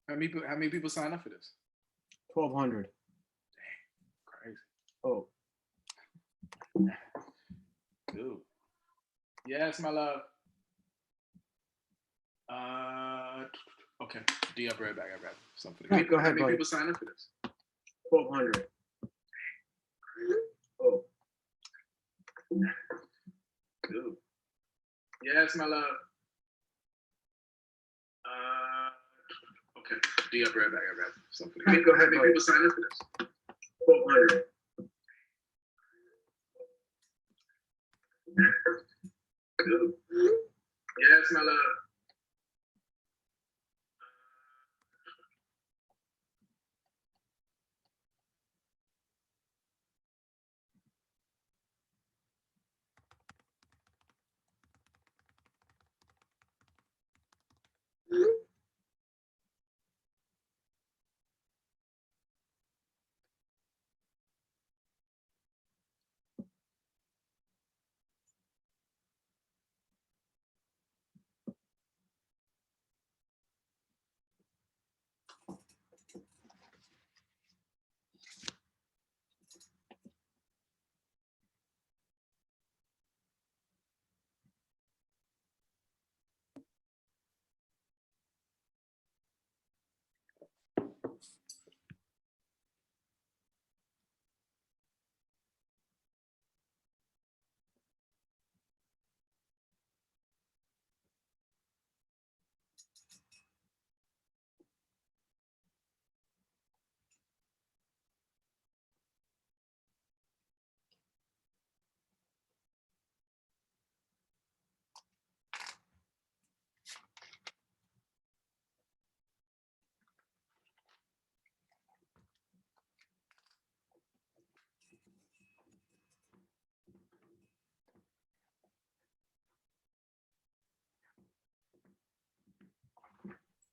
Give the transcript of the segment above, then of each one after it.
How many people sign up for this? 1,200. Crazy. Oh. Dude. Yes, my love. Okay. D, I'll be right back. I got something. Go ahead, How many buddy. people sign up for this? 1,200. Oh. Dude. Yes, my love. Okay. D, I'll be right back. I got something. Go ahead, How many buddy. people sign up for this? 1,200. Dude. Yes, my love.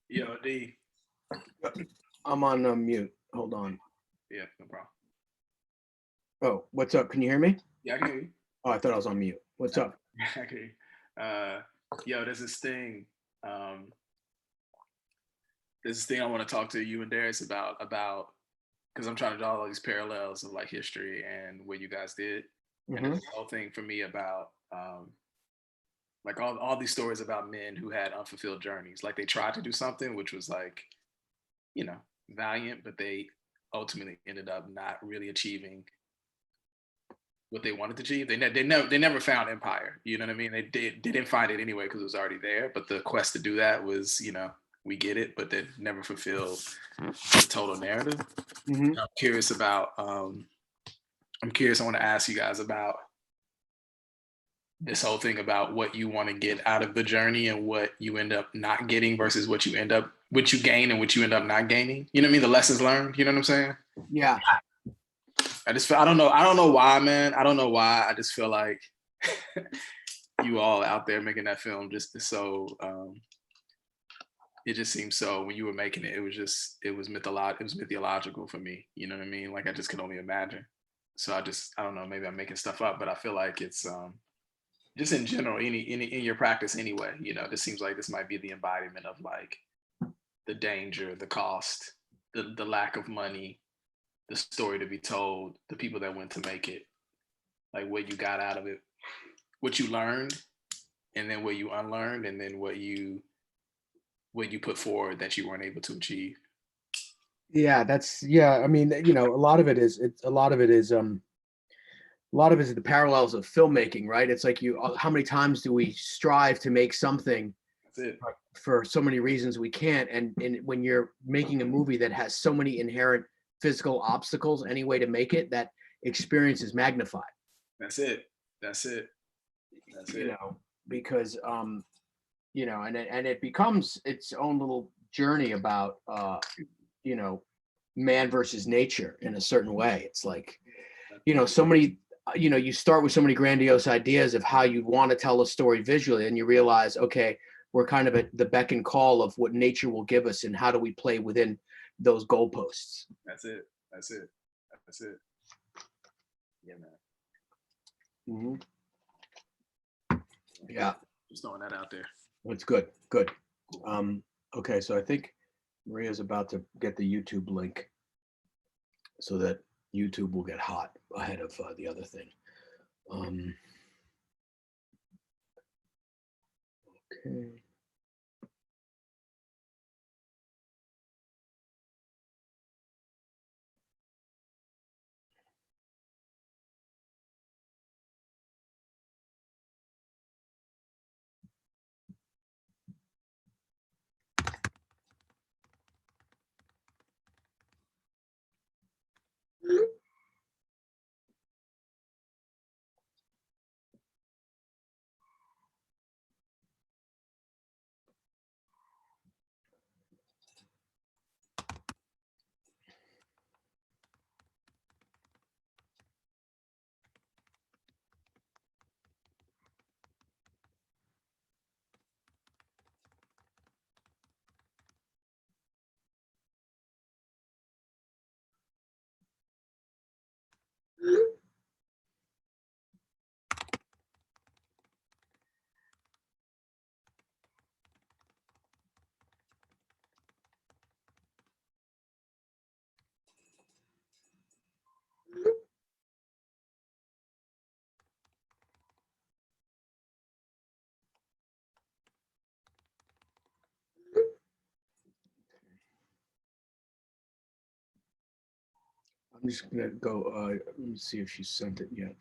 Yo, D. I'm on mute. Hold on. Yeah, no problem. Oh, what's up? Can you hear me? Yeah, I can hear you. Oh, I thought I was on mute. What's up? I can hear you. Yo, there's this thing. There's this thing I want to talk to you and Darius about because I'm trying to draw all these parallels of like history and what you guys did. And there's this whole thing for me about like all these stories about men who had unfulfilled journeys. Like they tried to do something which was like, valiant, but they ultimately ended up not really achieving what they wanted to achieve. They never found empire. You know what I mean? They didn't find it anyway because it was already there. But the quest to do that was, we get it, but they never fulfilled the total narrative. Mm-hmm. I'm curious about. I'm curious. I want to ask you guys about this whole thing about what you want to get out of the journey and what you end up not getting versus what you gain and what you end up not gaining. You know what I mean? The lessons learned. You know what I'm saying? Yeah. I don't know why, man. I don't know why. I just feel like you all out there making that film just is so. It just seems so when you were making it, it was mythological for me. You know what I mean? Like I just could only imagine. So I don't know. Maybe I'm making stuff up, but I feel like it's just in general, in your practice anyway. This seems like this might be the embodiment of like the danger, the cost, the lack of money, the story to be told, the people that went to make it, like what you got out of it, what you learned, and then what you unlearned, and then what you put forward that you weren't able to achieve. Yeah, I mean, a lot of it is the parallels of filmmaking, right? It's like how many times do we strive to make something? That's it. For so many reasons we can't. And when you're making a movie that has so many inherent physical obstacles, any way to make it, that experience is magnified. That's it. Because and it becomes its own little journey about man versus nature in a certain way. It's like, so many, you start with so many grandiose ideas of how you'd want to tell a story visually, and you realize, okay, we're kind of at the beck and call of what nature will give us, and how do we play within those goalposts. That's it. Yeah, Mm-hmm. man. Yeah. Just throwing that out there. That's good. Okay, so I think Maria's about to get the YouTube link so that YouTube will get hot ahead of the other thing. Okay. I'm just gonna go, let me see if she sent it yet.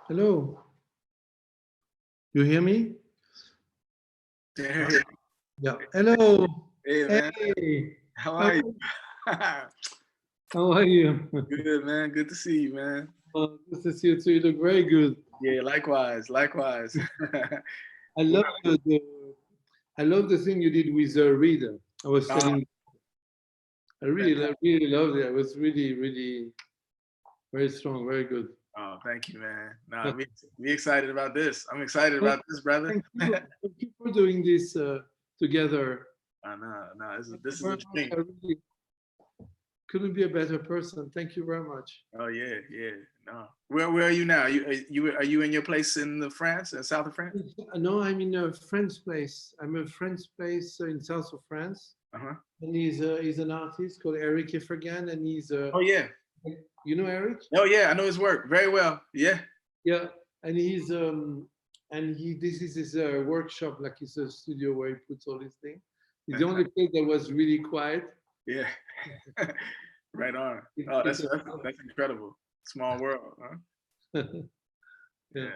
Hello. You hear me? Darius. Yeah. Hello. Hey man, Hey. how How, are you? how are you? Good man, good to see you, man. Good to see you too. You look very good. Yeah, likewise, likewise. I love I love the thing you did with Reed. I was Uh, telling. I really loved it. I was really, really very strong, very good. oh, thank you, man. Nah, we excited about this. I'm excited about this, brother. Thank you for doing this together. No, Thank this you is a very much. dream. I really couldn't be a better person. Thank you very much. Oh yeah, yeah. No, where are you now? Are you in your place in the France, in south of France? No, I'm in a friend's place. I'm a friend's place in south of France. Uh-huh. And he's an artist called Eric Iffergan, and he's Oh yeah. you know Eric? Oh yeah, I know his work very well. Yeah. Yeah, and he's and he this is his workshop, like it's a studio where he puts all his things. It's the only place that was really quiet. Yeah. Right on. Oh, that's incredible. Small world, huh? Yeah.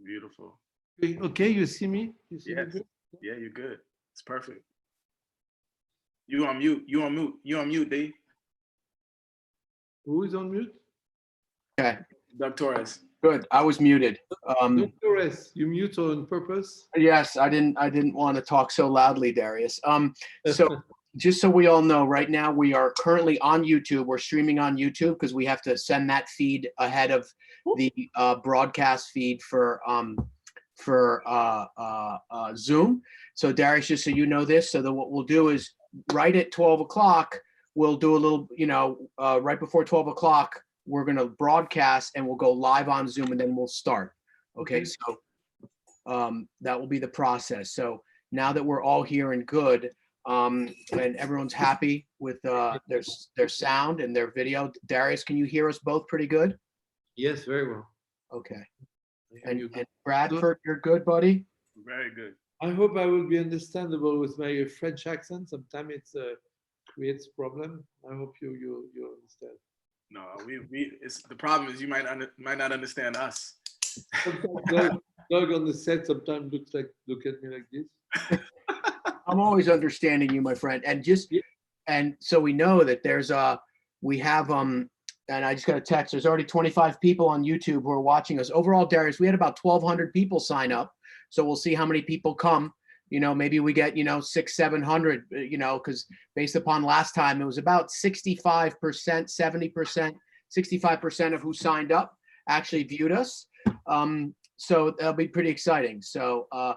Beautiful. Okay, you see me? You see me Yes. good? Yeah, you're good. It's perfect. You on mute. You on mute. You on mute, D. Who is on mute? Okay, Doug Torres. good. I was muted. Dr. You mute on purpose? Yes, I didn't want to talk so loudly, Darius. So just so we all know, right now we are currently on YouTube. We're streaming on YouTube because we have to send that feed ahead of the broadcast feed for Zoom. So Darius, just so you know this, so that what we'll do is right at 12 o'clock, we'll do a little, right before 12 o'clock, we're going to broadcast and we'll go live on Zoom and then we'll start. Okay. So that will be the process. So now that we're all here and good, and everyone's happy with their sound and their video, Darius, can you hear us both pretty good? Yes, very well. Okay. And Bradford, you're good, buddy? Very good. I hope I will be understandable with my French accent. Sometimes it creates problem. I hope you understand. No, it's the problem is you might not understand us. Doug on the set sometimes look at me like this. I'm always understanding you, my friend. And and so we know that we have and I just got a text. There's already 25 people on YouTube who are watching us. Overall, Darius, we had about 1,200 people sign up. So we'll see how many people come. Maybe we get 600, 700. Because based upon last time, it was about 65%, 70%, 65% of who signed up actually viewed us. So that'll be pretty exciting. So So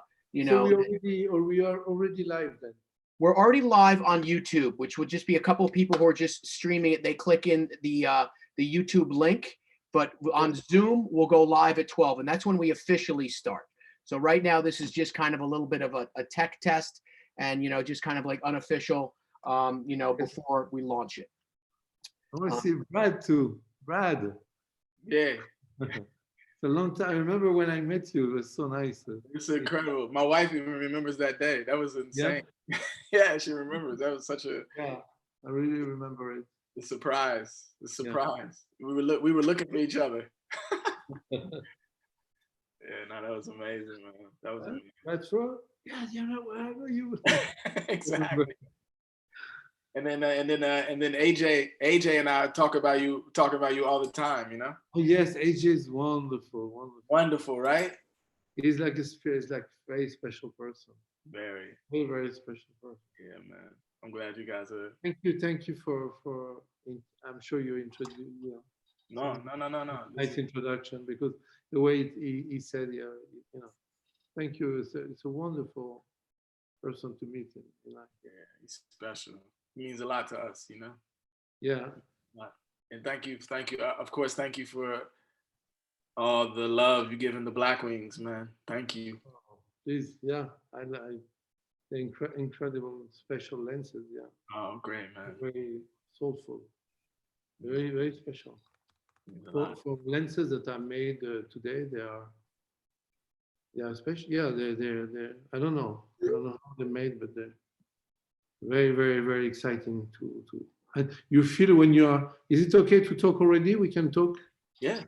we are already live then. We're already live on YouTube, which would just be a couple of people who are just streaming it. They click in the YouTube link, but on Zoom, we'll go live at 12, and that's when we officially start. So right now, this is just kind of a little bit of a tech test and, just kind of like unofficial, before we launch it. I want to see Brad too. Brad. Yeah. A long time. I remember when I met you. It was so nice. It's incredible. My wife even remembers that day. That was insane. Yeah, yeah, she remembers. That was such a I really remember it. The surprise. The surprise. Yeah. We were looking for each other. Yeah, no, that was amazing, man. That was amazing. That's right. Yeah, wherever you. Exactly. And then AJ and I talk about you all the time, Oh yes, AJ is wonderful. Wonderful, right? He's like very special person. Very special person. Yeah, man. I'm glad you guys are. Thank you for. I'm sure you introduced. No. Nice introduction, because the way he said, thank you. It's a wonderful person to meet in life. Yeah, he's special. He means a lot to us, Yeah. And thank you. Of course, thank you for all the love you give in the Black Wings, man. Thank you. Please, yeah. I the incredible special lenses, yeah. Oh, great, man. Very soulful. Very, very special. For lenses that are made today, they are special. Yeah, they're I don't know how they're made, but they're very, very, very exciting to. And you feel when you are. Is it okay to talk already? We can talk. Yeah.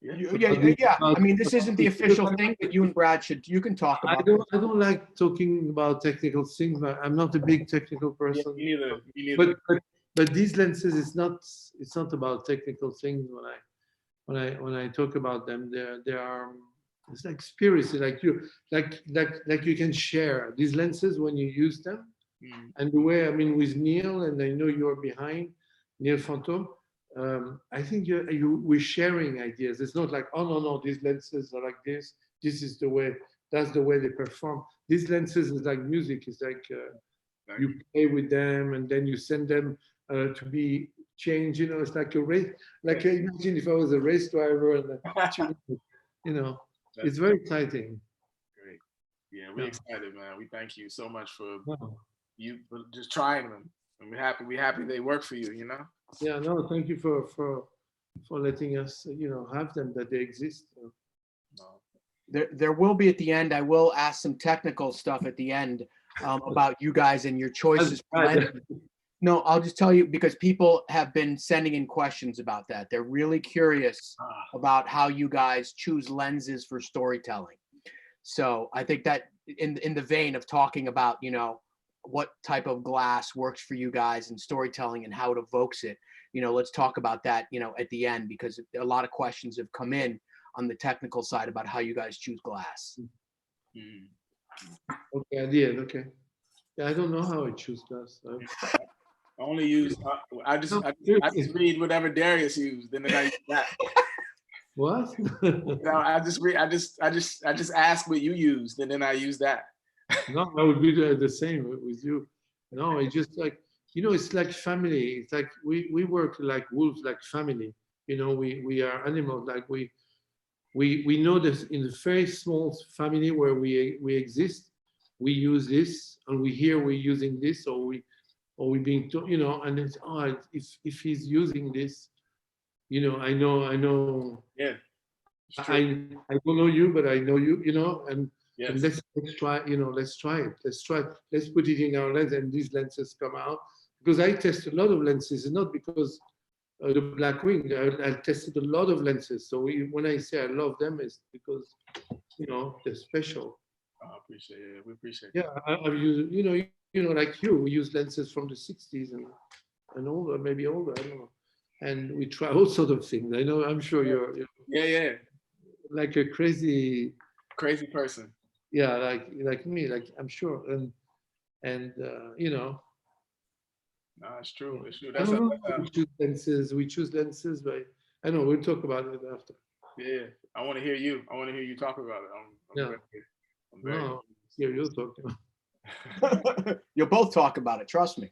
Yeah. I mean, this isn't the official thing, but you and Brad you can talk about it. I don't like talking about technical things. I'm not a big technical person. Me neither. Me But, neither. but these lenses, it's not about technical things. When I talk about them, they are, it's like spirits, like you can share these lenses when you use them. And the way, I mean, with Neil, and I know you're behind Neil Phantom, I think we're sharing ideas. It's not like, oh no, these lenses are like this. This is the way. That's the way they perform. These lenses is like music. It's like you play with them, and then you send them to be changed. You know, it's like a race. Like imagine if I was a race driver, and you know, it's very exciting. Great. Yeah, we're excited, man. We thank you so much for Wow. you for just trying them, and we're happy they work for you. You know. Yeah, no, thank you for letting us, have them, that they exist. There will be at the end. I will ask some technical stuff at the end about you guys and your choices. No, I'll just tell you because people have been sending in questions about that. They're really curious about how you guys choose lenses for storytelling. So I think that in the vein of talking about, what type of glass works for you guys in storytelling and how it evokes it, let's talk about that, at the end, because a lot of questions have come in on the technical side about how you guys choose glass. Okay, I did. Okay. Yeah, I don't know how I choose glass. I only use. I just read whatever Darius used, then I use that. What? No, I just read. I just ask what you used, and then I use that. No, I would be the same with you. No, it's just like, it's like family. It's like we work like wolves, like family. We are animals. Like we know that in a very small family where we exist, we use this, and we hear we're using this, or we being told, and it's if he's using this, I know. Yeah. I don't know you, but I know you, and Yes. and let's try, let's try it. Let's put it in our lens, and these lenses come out. Because I test a lot of lenses, and not because the Black Wing. I tested a lot of lenses. So when I say I love them, it's because they're special. I appreciate it. We appreciate it. Yeah, I've used, like you, we use lenses from the 60s and older, maybe older, I don't know. And we try all sorts of things. I'm sure you're Yeah. like a crazy person. Yeah, like me, like I'm sure, and No, it's true. It's true. I don't know. We choose lenses, but I know we'll talk about it after. Yeah, I want to hear you. I want to hear you talk about it. I'm very no, hear you talking. You'll both talk about it. Trust me.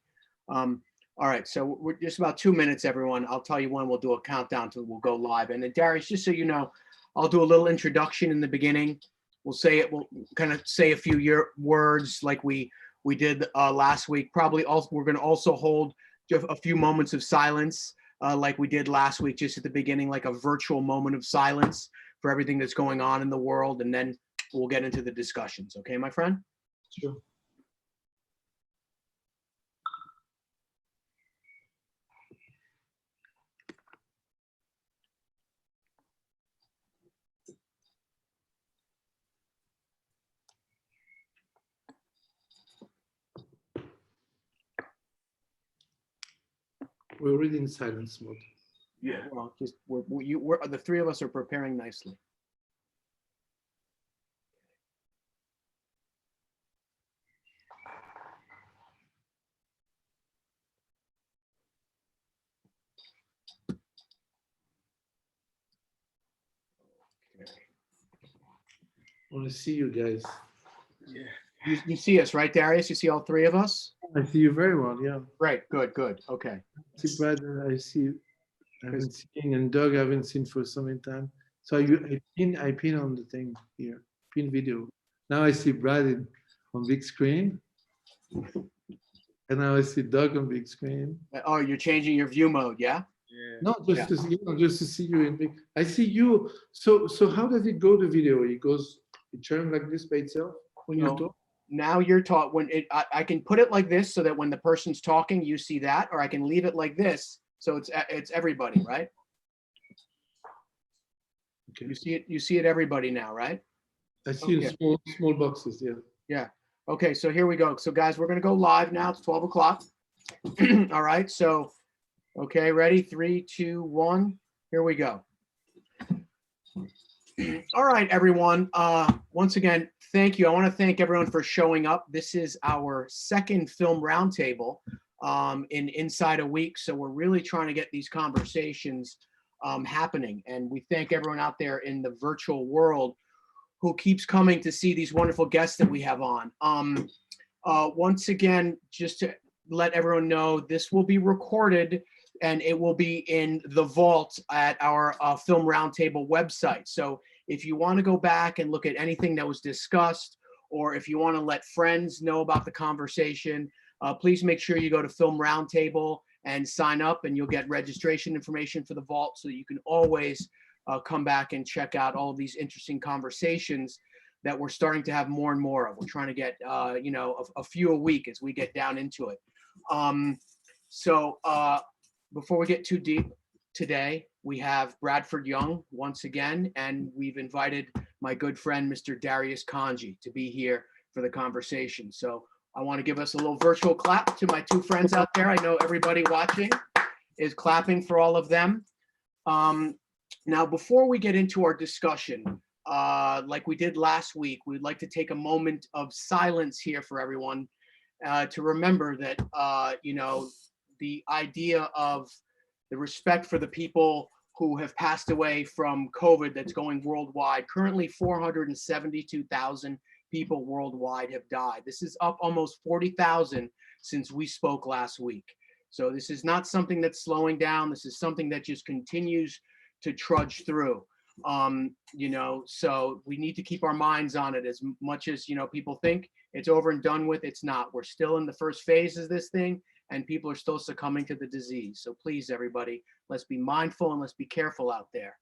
All right, so we're just about 2 minutes, everyone. I'll tell you when we'll do a countdown till we'll go live. And then Darius, just so you know, I'll do a little introduction in the beginning. We'll kind of say a few words like we did last week. Probably also we're going to also hold just a few moments of silence like we did last week, just at the beginning, like a virtual moment of silence for everything that's going on in the world, and then we'll get into the discussions. Okay, my friend? Sure. We're already in silence mode. Yeah. Well, just we're the three of us are preparing nicely. I want to see you guys. Yeah. You see us, right, Darius? You see all three of us? I see you very well, yeah. Great, good. Okay. I see Brad, I haven't seen, and Doug I haven't seen for so many time. So I pin on the thing here, pin video. Now I see Brad on big screen. And now I see Doug on big screen. Oh, you're changing your view mode, yeah? Yeah. No, just to see you in big. I see you. So how does it go? The video? It turns like this by itself when you talk. Now you're taught when I can put it like this so that when the person's talking, you see that, or I can leave it like this so it's everybody, right? Okay. You see it everybody now, right? I see Okay. small boxes. Yeah. Yeah. Okay, so here we go. So guys, we're gonna go live now. It's 12 o'clock. All right, so okay, ready? 3, 2, 1. Here we go. All right, everyone. Once again, thank you. I want to thank everyone for showing up. This is our second film roundtable in inside a week. So we're really trying to get these conversations happening. And we thank everyone out there in the virtual world who keeps coming to see these wonderful guests that we have on. Once again, just to let everyone know, this will be recorded and it will be in the vault at our Film Roundtable website. So if you want to go back and look at anything that was discussed, or if you want to let friends know about the conversation, please make sure you go to Film Roundtable and sign up, and you'll get registration information for the vault so that you can always come back and check out all of these interesting conversations that we're starting to have more and more of. We're trying to get, a few a week as we get down into it. Before we get too deep today, we have Bradford Young once again, and we've invited my good friend, Mr. Darius Khondji, to be here for the conversation. So I want to give us a little virtual clap to my two friends out there. I know everybody watching is clapping for all of them. Now, before we get into our discussion, like we did last week, we'd like to take a moment of silence here for everyone to remember that, the idea of the respect for the people who have passed away from COVID that's going worldwide. Currently, 472,000 people worldwide have died. This is up almost 40,000 since we spoke last week. So this is not something that's slowing down. This is something that just continues to trudge through. So we need to keep our minds on it. As much as, people think it's over and done with, it's not. We're still in the first phase of this thing, and people are still succumbing to the disease. So please, everybody, let's be mindful and let's be careful out there.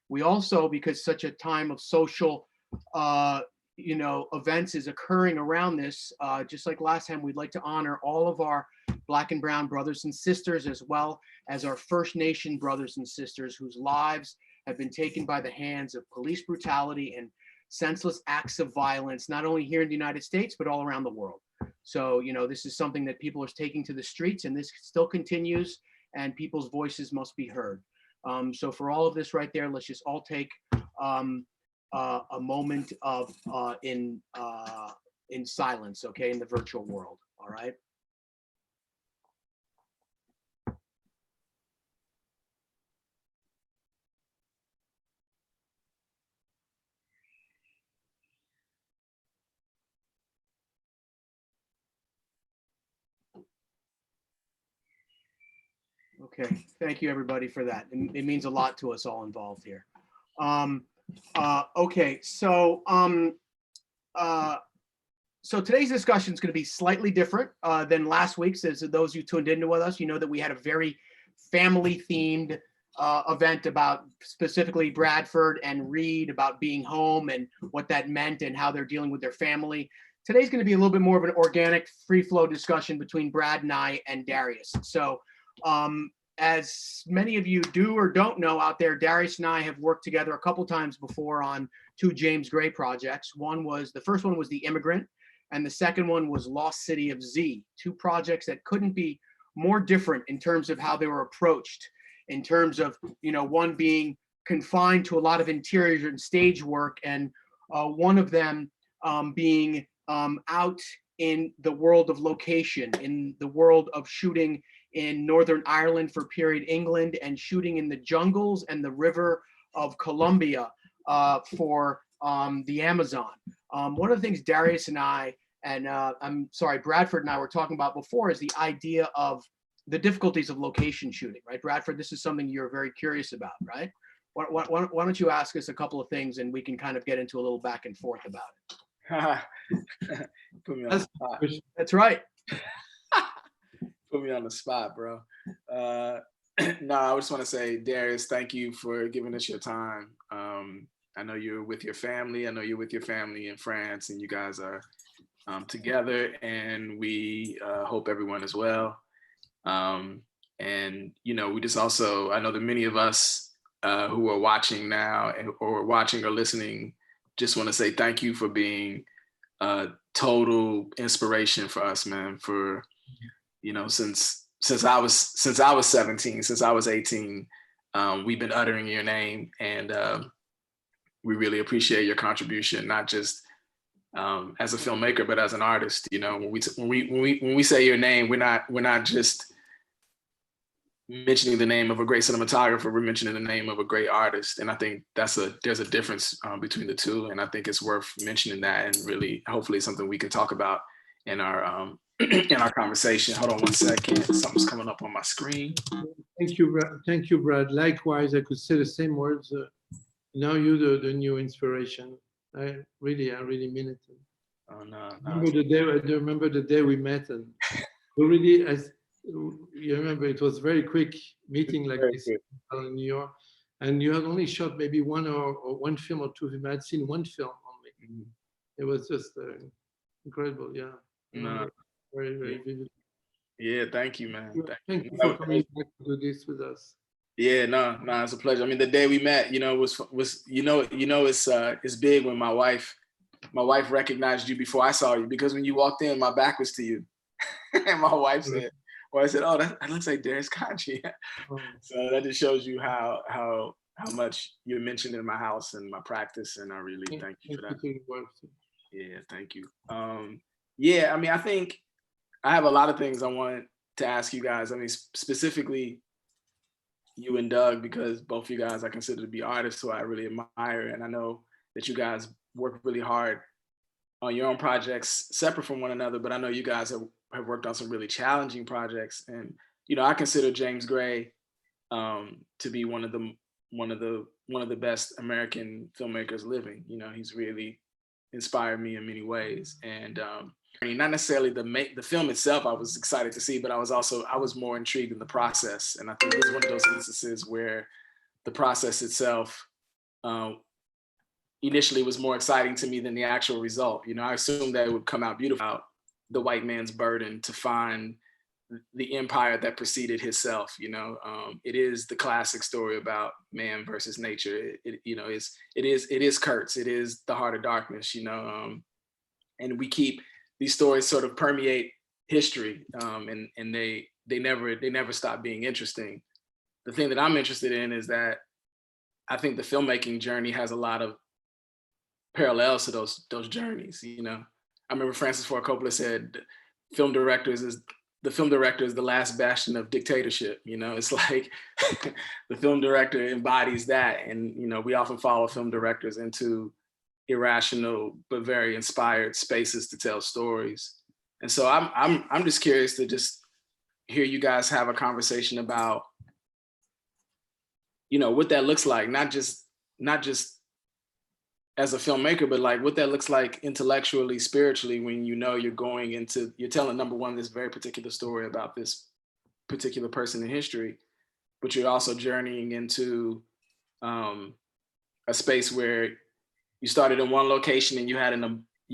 We also, because such a time of social, events is occurring around this, just like last time, we'd like to honor all of our Black and Brown brothers and sisters, as well as our First Nation brothers and sisters whose lives have been taken by the hands of police brutality and senseless acts of violence, not only here in the United States, but all around the world. So, this is something that people are taking to the streets, and this still continues, and people's voices must be heard. So for all of this right there, let's just all take a moment of in silence, okay, in the virtual world. All right. Okay, thank you everybody for that. It means a lot to us all involved here. Okay, so today's discussion is going to be slightly different than last week's. As those who tuned in with us, you know that we had a very family-themed event about specifically Bradford and Reed, about being home and what that meant and how they're dealing with their family. Today's going to be a little bit more of an organic, free-flow discussion between Brad and I and Darius. So as many of you do or don't know out there, Darius and I have worked together a couple times before on two James Gray projects. The first one was The Immigrant, and the second one was Lost City of Z, two projects that couldn't be more different in terms of how they were approached, in terms of, one being confined to a lot of interior and stage work, and one of them being out in the world of location, in the world of shooting in Northern Ireland for period England, and shooting in the jungles and the river of Colombia for the Amazon. One of the things Darius and I, and Bradford and I were talking about before, is the idea of the difficulties of location shooting, right? Bradford, this is something you're very curious about, right? Why don't you ask us a couple of things and we can kind of get into a little back and forth about it. Put me on the spot. That's right. Put me on the spot, bro. No, I just want to say, Darius, thank you for giving us your time. I know you're with your family. I know you're with your family in France, and you guys are together, and we hope everyone is well. And, we just also, I know that many of us who are watching now or watching or listening, just want to say thank you for being a total inspiration for us, man. For, you know, since I was 17, since I was 18, we've been uttering your name, and we really appreciate your contribution, not just as a filmmaker, but as an artist. You know, when we say your name, we're not just mentioning the name of a great cinematographer, we're mentioning the name of a great artist. And I think there's a difference between the two. And I think it's worth mentioning that, and really, hopefully something we can talk about in our in our conversation. Hold on one second. Something's coming up on my screen. Thank you, Brad. Thank you, Brad. Likewise, I could say the same words. Now you're the new inspiration. I really mean it. Oh no. I remember the day we met, and we really, as you remember, it was very quick meeting like Very this quick. in New York, and you had only shot maybe one or one film or two. I had seen one film only. Mhm. It was just incredible. Yeah. No. Very vivid. Yeah, thank you, man. Thank you for coming back to do this with us. Yeah, no, it's a pleasure. I mean, the day we met, you know, was it's big when my wife recognized you before I saw you, because when you walked in, my back was to you, and my wife said, "Well," I said, "Oh, that looks like Darius Khondji." So that just shows you how much you're mentioned in my house and my practice, and I really thank you for that. Yeah, thank you. Yeah, I mean, I think I have a lot of things I want to ask you guys. I mean, specifically you and Doug, because both of you guys I consider to be artists who I really admire. And I know that you guys work really hard on your own projects separate from one another, but I know you guys have worked on some really challenging projects. And, you know, I consider James Gray to be one of the best American filmmakers living. You know, he's really inspired me in many ways. And I mean, not necessarily the film itself I was excited to see, but I was more intrigued in the process. And I think this is one of those instances where the process itself initially was more exciting to me than the actual result. You know, I assumed that it would come out beautiful. The white man's burden to find the empire that preceded himself. You know, it is the classic story about man versus nature. It is Kurtz. It is the Heart of Darkness. You know, and we keep these stories sort of permeate history, and they never stop being interesting. The thing that I'm interested in is that I think the filmmaking journey has a lot of parallels to those journeys. You know, I remember Francis Ford Coppola said, the film director is the last bastion of dictatorship. You know, it's like the film director embodies that, and you know, we often follow film directors into irrational but very inspired spaces to tell stories. And so I'm just curious to just hear you guys have a conversation about, you know, what that looks like, not just as a filmmaker, but like what that looks like intellectually, spiritually, when you know you're telling, number one, this very particular story about this particular person in history, but you're also journeying into a space where you started in one location and you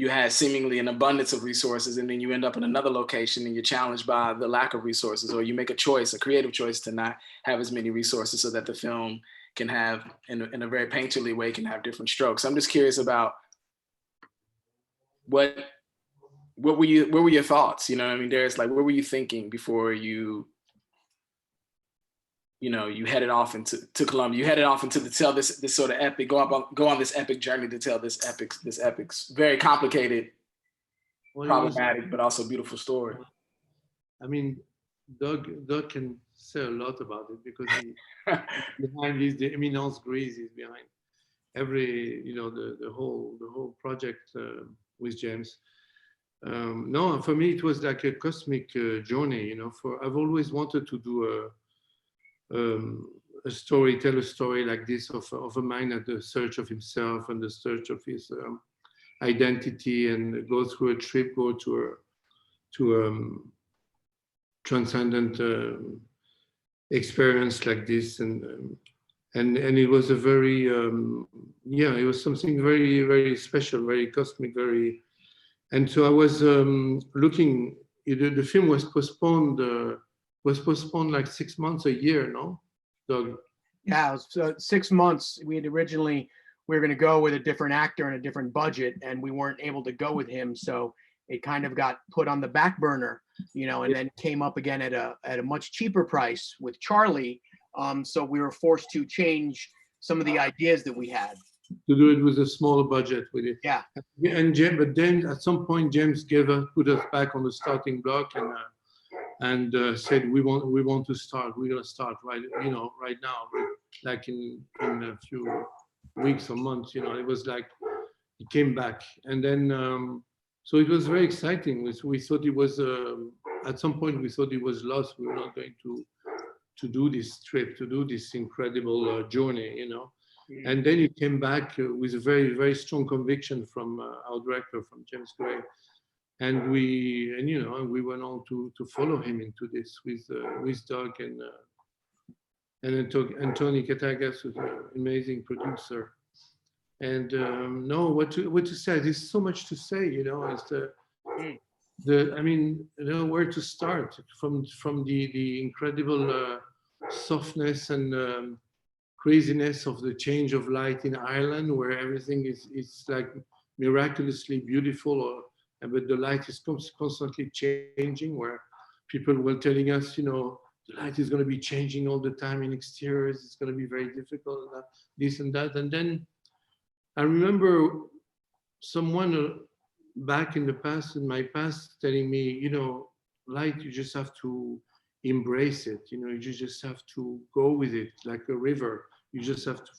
had seemingly an abundance of resources, and then you end up in another location and you're challenged by the lack of resources, or you make a creative choice to not have as many resources so that the film can have, in a very painterly way, can have different strokes. I'm just curious about what were your thoughts? You know what I mean, Darius, like, what were you thinking before you headed off into Colombia? You headed off into to tell this sort of epic, go on this epic journey to tell this epic, very complicated, problematic, but also beautiful story. I mean, Doug can say a lot about it, because behind the Eminence Grise is behind every, you know, the whole project with James. No, for me it was like a cosmic journey. You know, I've always wanted to do tell a story like this of a man at the search of himself and the search of his identity, and go through a trip, go to transcendent experience like this, and it was a very it was something very, very special, very cosmic, very. And so I was looking. The film was postponed like 6 months, a year, no, Doug? Yeah, it was 6 months. We were going to go with a different actor and a different budget, and we weren't able to go with him. So it kind of got put on the back burner, and then came up again at a much cheaper price with Charlie. So we were forced to change some of the ideas that we had. To do it with a smaller budget with it. Yeah. But then at some point, James put us back on the starting block and said, we want to start. We're gonna start right now, like in a few weeks or months. It was like he came back, and then so it was very exciting. We thought it was at some point we thought it was lost. We were not going to do this trip, to do this incredible journey, And then he came back with a very, very strong conviction from our director, from James Gray, and we went on to follow him into this with Doug and Tony Katagas, who's an amazing producer. And no, what to say? There's so much to say, It's where to start from the incredible softness and craziness of the change of light in Ireland, where everything is like miraculously beautiful, but the light is constantly changing, where people were telling us, the light is going to be changing all the time in exteriors, it's going to be very difficult, this and that. And then I remember someone back in my past, telling me, light, you just have to embrace it, you just have to go with it like a river. You just have to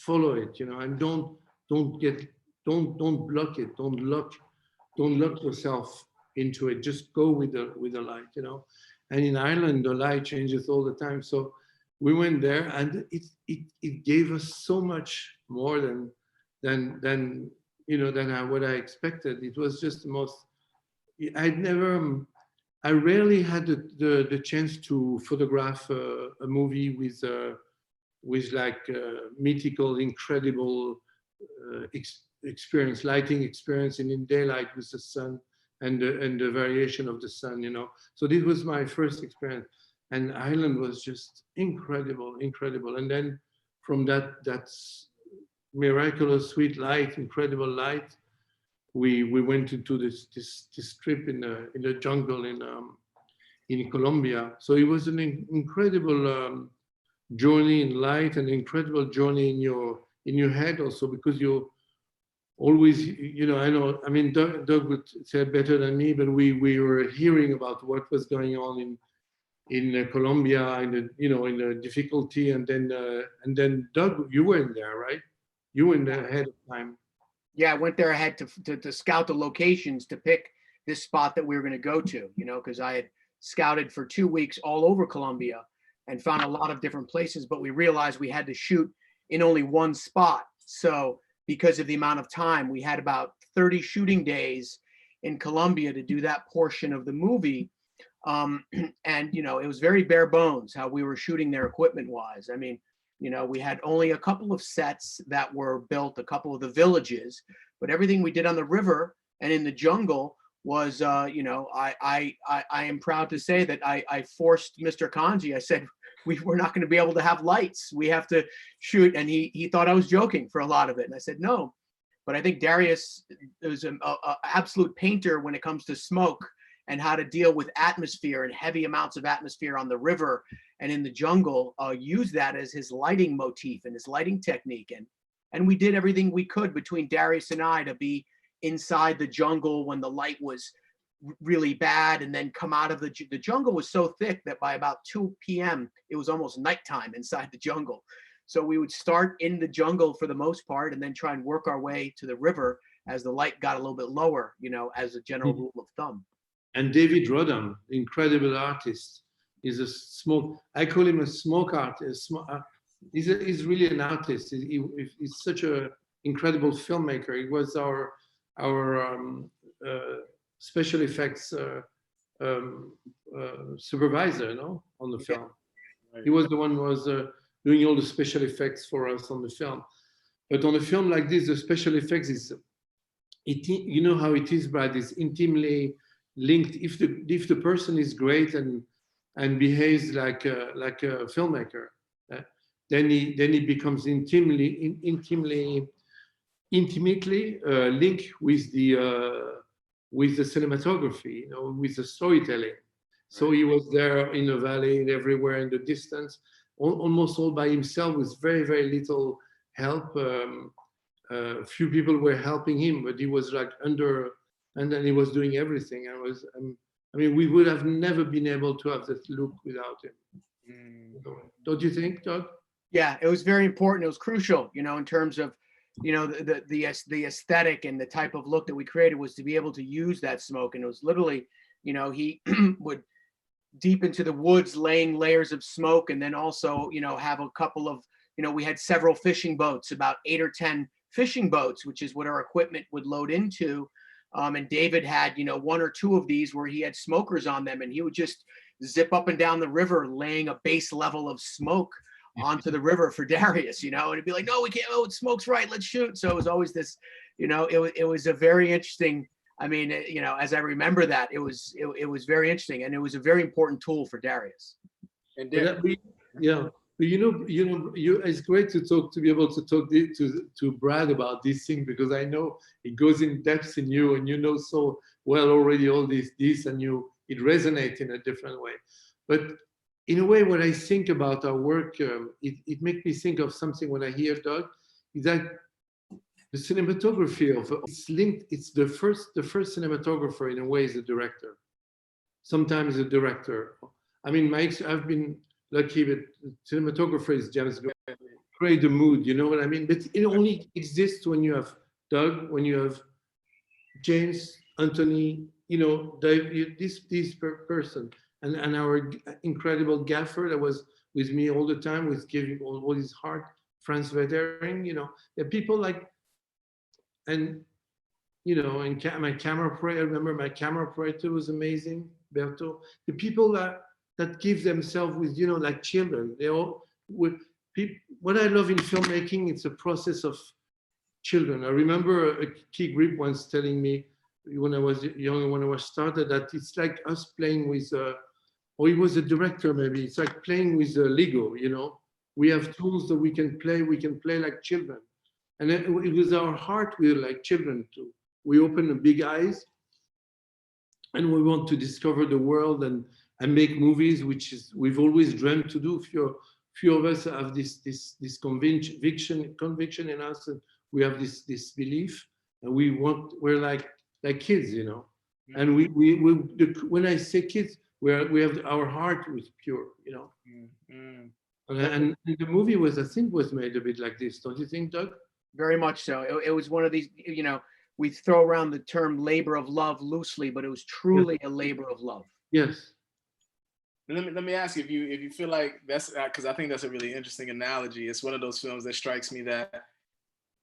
follow it, and don't block it. Don't lock yourself into it. Just go with the light, And in Ireland, the light changes all the time. So we went there, and it gave us so much more than what I expected. It was just the most. I rarely had the chance to photograph a movie with like mythical, incredible experience, lighting experience, and in daylight with the sun and the variation of the sun, So this was my first experience, and Ireland was just incredible. And then from that miraculous, sweet light, incredible light, we went into this trip in the jungle in Colombia. So it was an incredible journey in light, and incredible journey in your head also, because you always, Doug would say it better than me, but we were hearing about what was going on in Colombia, in the difficulty, and then Doug, you were in there, right? You were in there ahead of time. Yeah, I went there ahead to scout the locations to pick this spot that we were going to go to, because I had scouted for 2 weeks all over Colombia and found a lot of different places, but we realized we had to shoot in only one spot. So because of the amount of time, we had about 30 shooting days in Colombia to do that portion of the movie. And, it was very bare bones how we were shooting there equipment wise. I mean, we had only a couple of sets that were built, a couple of the villages, but everything we did on the river and in the jungle was, I am proud to say that I forced Mr. Khondji. I said, we're not going to be able to have lights. We have to shoot. And he thought I was joking for a lot of it. And I said, no, but I think Darius is an absolute painter when it comes to smoke and how to deal with atmosphere and heavy amounts of atmosphere on the river and in the jungle, use that as his lighting motif and his lighting technique. And we did everything we could between Darius and I to be inside the jungle when the light was really bad, and then come out of the jungle was so thick that by about 2 p.m. it was almost nighttime inside the jungle. So we would start in the jungle for the most part, and then try and work our way to the river as the light got a little bit lower, as a general rule of thumb. And David Rodham, incredible artist, is I call him a smoke artist. He's really an artist. He's such an incredible filmmaker. He was our special effects supervisor, on the film. Right. He was the one who was doing all the special effects for us on the film. But on a film like this, the special effects you know how it is, Brad, is intimately linked. If the person is great and behaves like a filmmaker, then he becomes intimately linked with the cinematography, you know, with the storytelling. So he was there in the valley and everywhere in the distance, almost all by himself with very, very little help. Few people were helping him, but he was like and then he was doing everything. I mean, we would have never been able to have that look without him. Don't you think, Doug? Yeah, it was very important. It was crucial, you know, in terms of, you know, the aesthetic and the type of look that we created was to be able to use that smoke. And it was literally, you know, he would deep into the woods laying layers of smoke, and then also, you know, have a couple of, you know, we had several fishing boats, about 8 or 10 fishing boats, which is what our equipment would load into. And David had, you know, 1 or 2 of these where he had smokers on them, and he would just zip up and down the river laying a base level of smoke onto the river for Darius, you know, and it'd be like, no, we can't, oh, smoke's right, let's shoot. So it was always this, you know, it was a very interesting, I mean, you know, as I remember that, it was very interesting, and it was a very important tool for Darius. And yeah, but it's great to be able to talk to Brad about this thing, because I know it goes in depth in you, and you know so well already all this, and it resonates in a different way. But in a way, when I think about our work, it makes me think of something when I hear Doug, is that the cinematography of it's linked. It's the first cinematographer in a way is a director. Sometimes a director. I mean, I've been lucky, but cinematographer is James Gray. Create the mood, you know what I mean? But it only exists when you have Doug, when you have James, Anthony, you know, this person, and our incredible gaffer that was with me all the time, with giving all his heart, Franz Vedering, you know, there are people like, and you know, and my camera operator, I remember my camera operator was amazing, Berto. The people that give themselves with, you know, like children. They all with people. What I love in filmmaking, it's a process of children. I remember a key grip once telling me when I was young, when I was started, that it's like us playing with, or he was a director maybe. It's like playing with Lego. You know, we have tools that we can play. We can play like children, and it was our heart. We were like children too. We open the big eyes, and we want to discover the world and make movies, which is we've always dreamed to do. Few of us have this conviction in us, and we have this belief, and we're like kids, you know. And when I say kids, we have our heart was pure, you know. And the movie was made a bit like this, don't you think, Doug? Very much so. It was one of these, you know, we throw around the term labor of love loosely, but it was truly a labor of love. Yes. Let me ask you if you feel like that's, because I think that's a really interesting analogy. It's one of those films that strikes me that,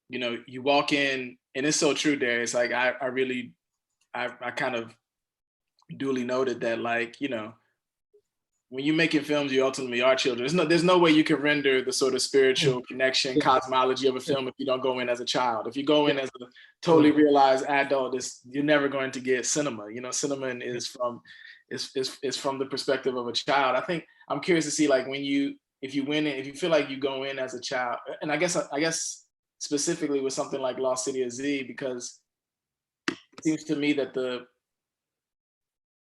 you know, you walk in, and it's so true, Darius. Like I kind of duly noted that, like, you know, when you're making films, you ultimately are children. There's no way you can render the sort of spiritual connection, cosmology of a film if you don't go in as a child. If you go in as a totally realized adult, you're never going to get cinema. You know, cinema is from the perspective of a child. I think I'm curious to see, like, if you feel like you go in as a child, and I guess specifically with something like Lost City of Z, because it seems to me that the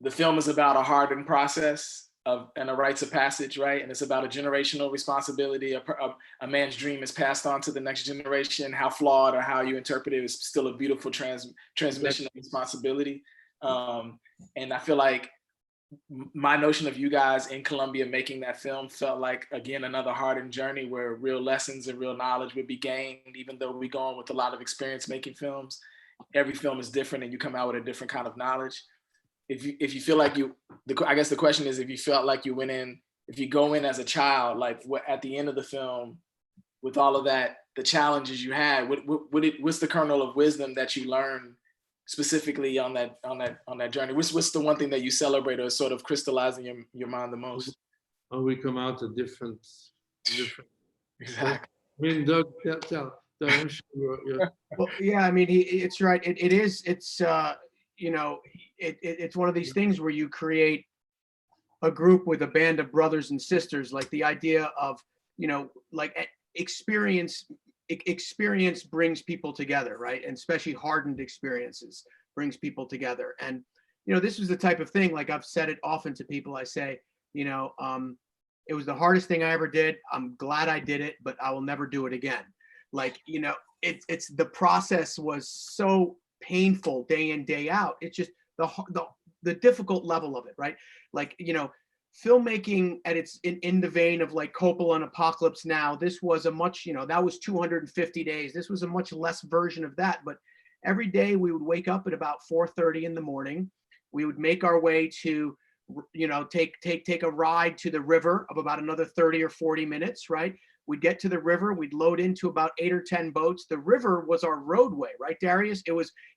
film is about a hardened process and a rites of passage, right? And it's about a generational responsibility. A man's dream is passed on to the next generation. How flawed or how you interpret it is still a beautiful transmission of responsibility. And I feel like my notion of you guys in Colombia making that film felt like, again, another hardened journey where real lessons and real knowledge would be gained, even though we go on with a lot of experience making films. Every film is different, and you come out with a different kind of knowledge. If you feel like I guess the question is, if you felt like you went in, if you go in as a child, like at the end of the film, with all of that, the challenges you had, what's the kernel of wisdom that you learned specifically on that journey? What's the one thing that you celebrate or sort of crystallizing in your mind the most? Oh, we come out a different. Exactly. I mean, Doug, tell. I'm sure you're... Well, yeah, I mean, it's right. It's you know, it's one of these things where you create a group with a band of brothers and sisters. Like the idea of like experience brings people together, right? And especially hardened experiences brings people together. And this was the type of thing, like I've said it often to people. I say, it was the hardest thing I ever did. I'm glad I did it, but I will never do it again. Like, it's the process was so painful day in, day out. It's just the difficult level of it, right? Like, filmmaking at its in the vein of like Coppola and Apocalypse Now, this was a much, that was 250 days. This was a much less version of that. But every day we would wake up at about 4:30 in the morning. We would make our way to, take a ride to the river of about another 30 or 40 minutes, right? We'd get to the river, we'd load into about 8 or 10 boats. The river was our roadway, right, Darius?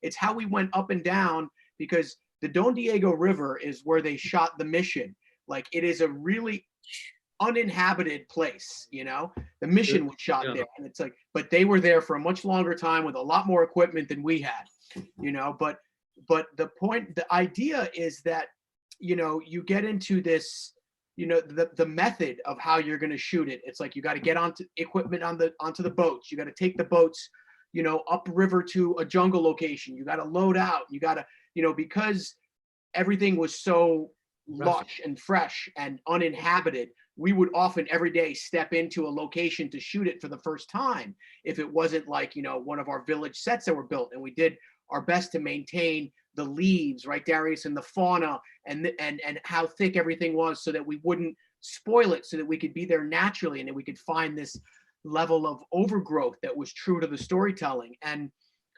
It's how we went up and down, because the Don Diego River is where they shot The Mission. Like, it is a really uninhabited place, The Mission was shot there. And it's like, but they were there for a much longer time with a lot more equipment than we had, but the idea is that, you get into this, the method of how you're going to shoot it. It's like, you got to get onto equipment onto the boats. You got to take the boats, upriver to a jungle location. You got to load out. You got to, because everything was so lush and fresh and uninhabited, we would often every day step into a location to shoot it for the first time, if it wasn't like, one of our village sets that were built. And we did our best to maintain the leaves, right, Darius, and the fauna and how thick everything was, so that we wouldn't spoil it, so that we could be there naturally, and that we could find this level of overgrowth that was true to the storytelling. And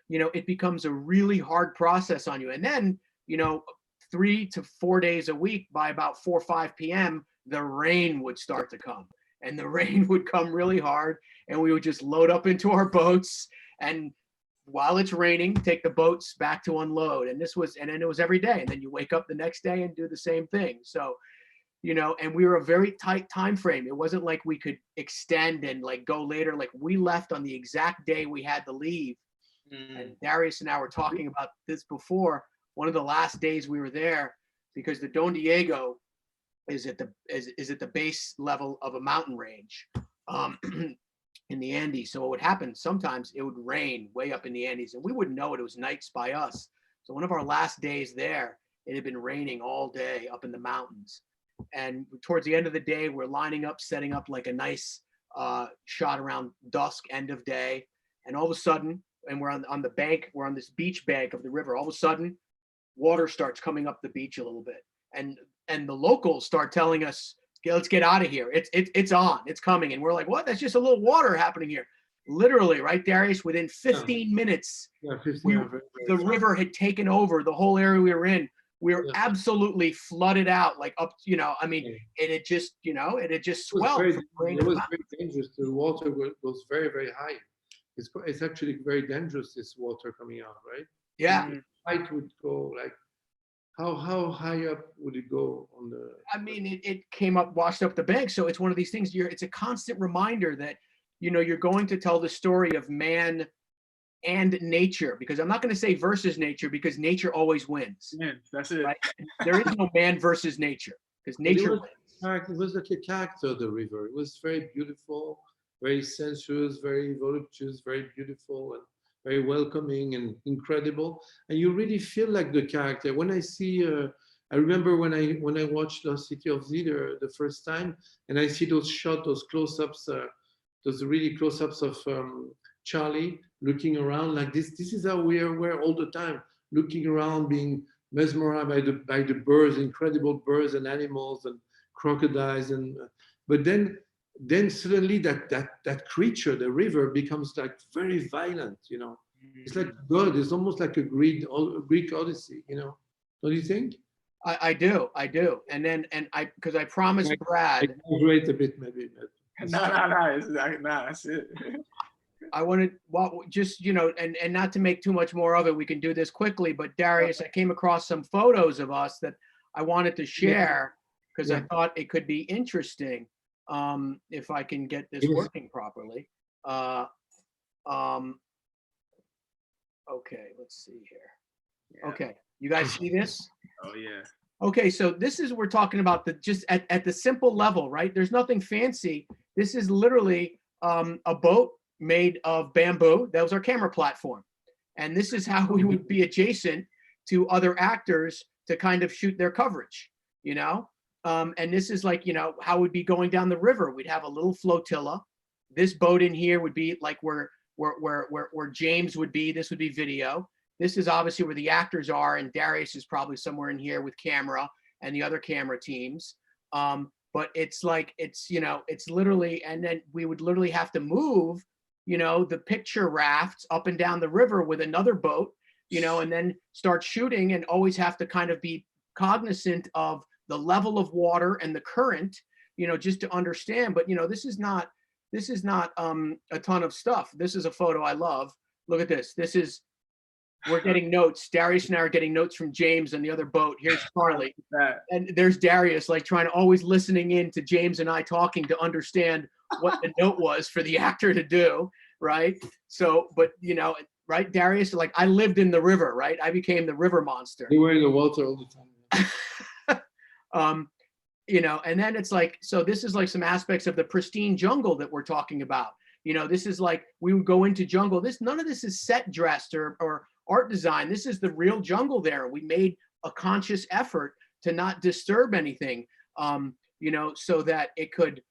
it becomes a really hard process on you. And then 3 to 4 days a week, by about 4 or 5 p.m., the rain would start to come, and the rain would come really hard, and we would just load up into our boats, and while it's raining, take the boats back to unload. And then it was every day. And then you wake up the next day and do the same thing. So, and we were a very tight time frame. It wasn't like we could extend and like go later. Like, we left on the exact day we had to leave. And Darius and I were talking about this before. One of the last days we were there, because the Don Diego is at the base level of a mountain range. In the Andes. So what would happen, sometimes it would rain way up in the Andes, and we wouldn't know it. It was nights by us. So one of our last days there, it had been raining all day up in the mountains. And towards the end of the day, we're lining up, setting up like a nice shot around dusk, end of day. And all of a sudden, and we're on the bank, we're on this beach bank of the river. All of a sudden, water starts coming up the beach a little bit. And the locals start telling us, okay, let's get out of here. It's on, it's coming. And we're like, what? That's just a little water happening here. Literally, right, Darius? Within 15 minutes, the river had taken over the whole area we were in. We were absolutely flooded out, like up, it had just swelled. It was very dangerous. The water goes very, very high. It's actually very dangerous, this water coming out, right? Yeah. The height would go like, how high up would it go on the? It came up, washed up the bank. So it's one of these things. It's a constant reminder that, you're going to tell the story of man and nature, because I'm not going to say versus nature, because nature always wins. Yeah, that's it. Right? There is no man versus nature, because nature wins. It was like a character of the river. It was very beautiful, very sensuous, very voluptuous, very beautiful, and very welcoming and incredible. And you really feel like the character. When I see, I remember when I watched Lost City of Z the first time, and I see those shots, those close-ups, those really close-ups of Charlie looking around like this. This is how we're all the time, looking around, being mesmerized by the birds, incredible birds and animals and crocodiles. But then suddenly that creature, the river, becomes like very violent. It's like God. It's almost like a Greek Odyssey. Don't you think? I do. And because I promised Brad. I exaggerate a bit, maybe. No, that's it. I wanted, just, and not to make too much more of it, we can do this quickly, but Darius, I came across some photos of us that I wanted to share, because I thought it could be interesting, if I can get this working properly. Okay, let's see here. Yeah. Okay, you guys see this? Oh yeah. Okay, so this is, we're talking about the just at the simple level, right? There's nothing fancy. This is literally a boat made of bamboo. That was our camera platform. And this is how we would be adjacent to other actors to kind of shoot their coverage, you know? And this is like, you know, how we'd be going down the river. We'd have a little flotilla. This boat in here would be like where James would be. This would be video. This is obviously where the actors are, and Darius is probably somewhere in here with camera and the other camera teams. But it's like, it's, you know, it's literally, and then we would literally have to move, you know, the picture rafts up and down the river with another boat, you know, and then start shooting, and always have to kind of be cognizant of the level of water and the current, you know, just to understand. But, you know, this is not a ton of stuff. This is a photo I love. Look at this. This is, we're getting notes. Darius and I are getting notes from James on the other boat. Here's Charlie. And there's Darius, like trying to always listening in to James and I talking to understand what the note was for the actor to do, right? So, but you know, right, Darius, like I lived in the river, right? I became the river monster. You were in the water all the time. You know, and then it's like, so this is like some aspects of the pristine jungle that we're talking about. You know, this is like, we would go into jungle. None of this is set dressed or art design. This is the real jungle there. We made a conscious effort to not disturb anything, you know, so that it could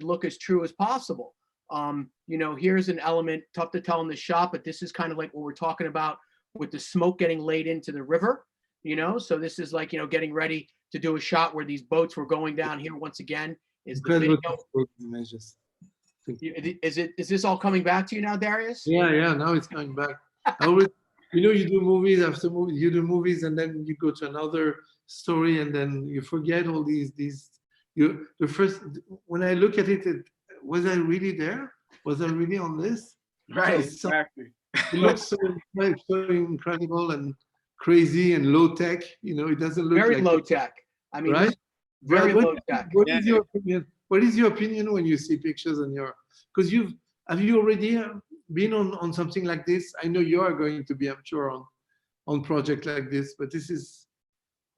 look as true as possible. You know, here's an element, tough to tell in the shot, but this is kind of like what we're talking about with the smoke getting laid into the river, you know? So this is like, you know, getting ready to do a shot where these boats were going down here once again. Is the video. Is this all coming back to you now, Darius? Yeah, now it's coming back. You know, you do movies after movies, you do movies, and then you go to another story, and then you forget all these. The first, when I look at it, was I really there? Was I really on this? Right, exactly. It looks so incredible and crazy and low tech. You know, it doesn't look very like low tech. I mean, right? Very low tech. What is your opinion? What is your opinion when you see pictures on your? Because have you already been on something like this? I know you are going to be, I'm sure, on project like this, but this is.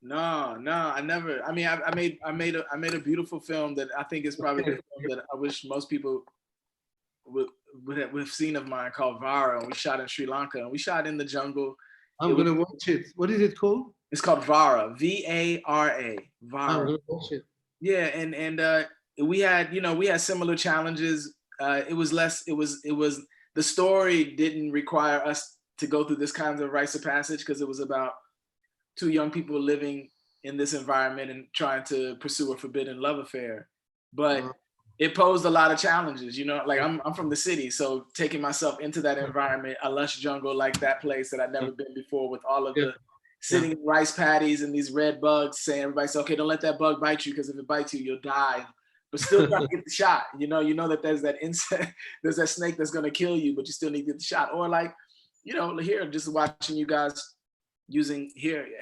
No, I never. I mean, I made a beautiful film that I think is probably the film that I wish most people would have seen of mine, called Vara. And we shot in Sri Lanka, and we shot in the jungle. I'm gonna watch it. What is it called? It's called Vara, V-A-R-A. Vara. I'm gonna watch it. Yeah, and we had similar challenges. It was the story didn't require us to go through this kind of rites of passage, because it was about two young people living in this environment and trying to pursue a forbidden love affair. But it posed a lot of challenges, you know, like I'm from the city, so taking myself into that environment, a lush jungle like that place that I'd never been before, with all of the sitting in rice paddies and these red bugs, saying, everybody say, okay, don't let that bug bite you, because if it bites you, you'll die. But still trying to get the shot. You know that there's that insect, there's that snake that's gonna kill you, but you still need to get the shot. Or like, you know, here, just watching you guys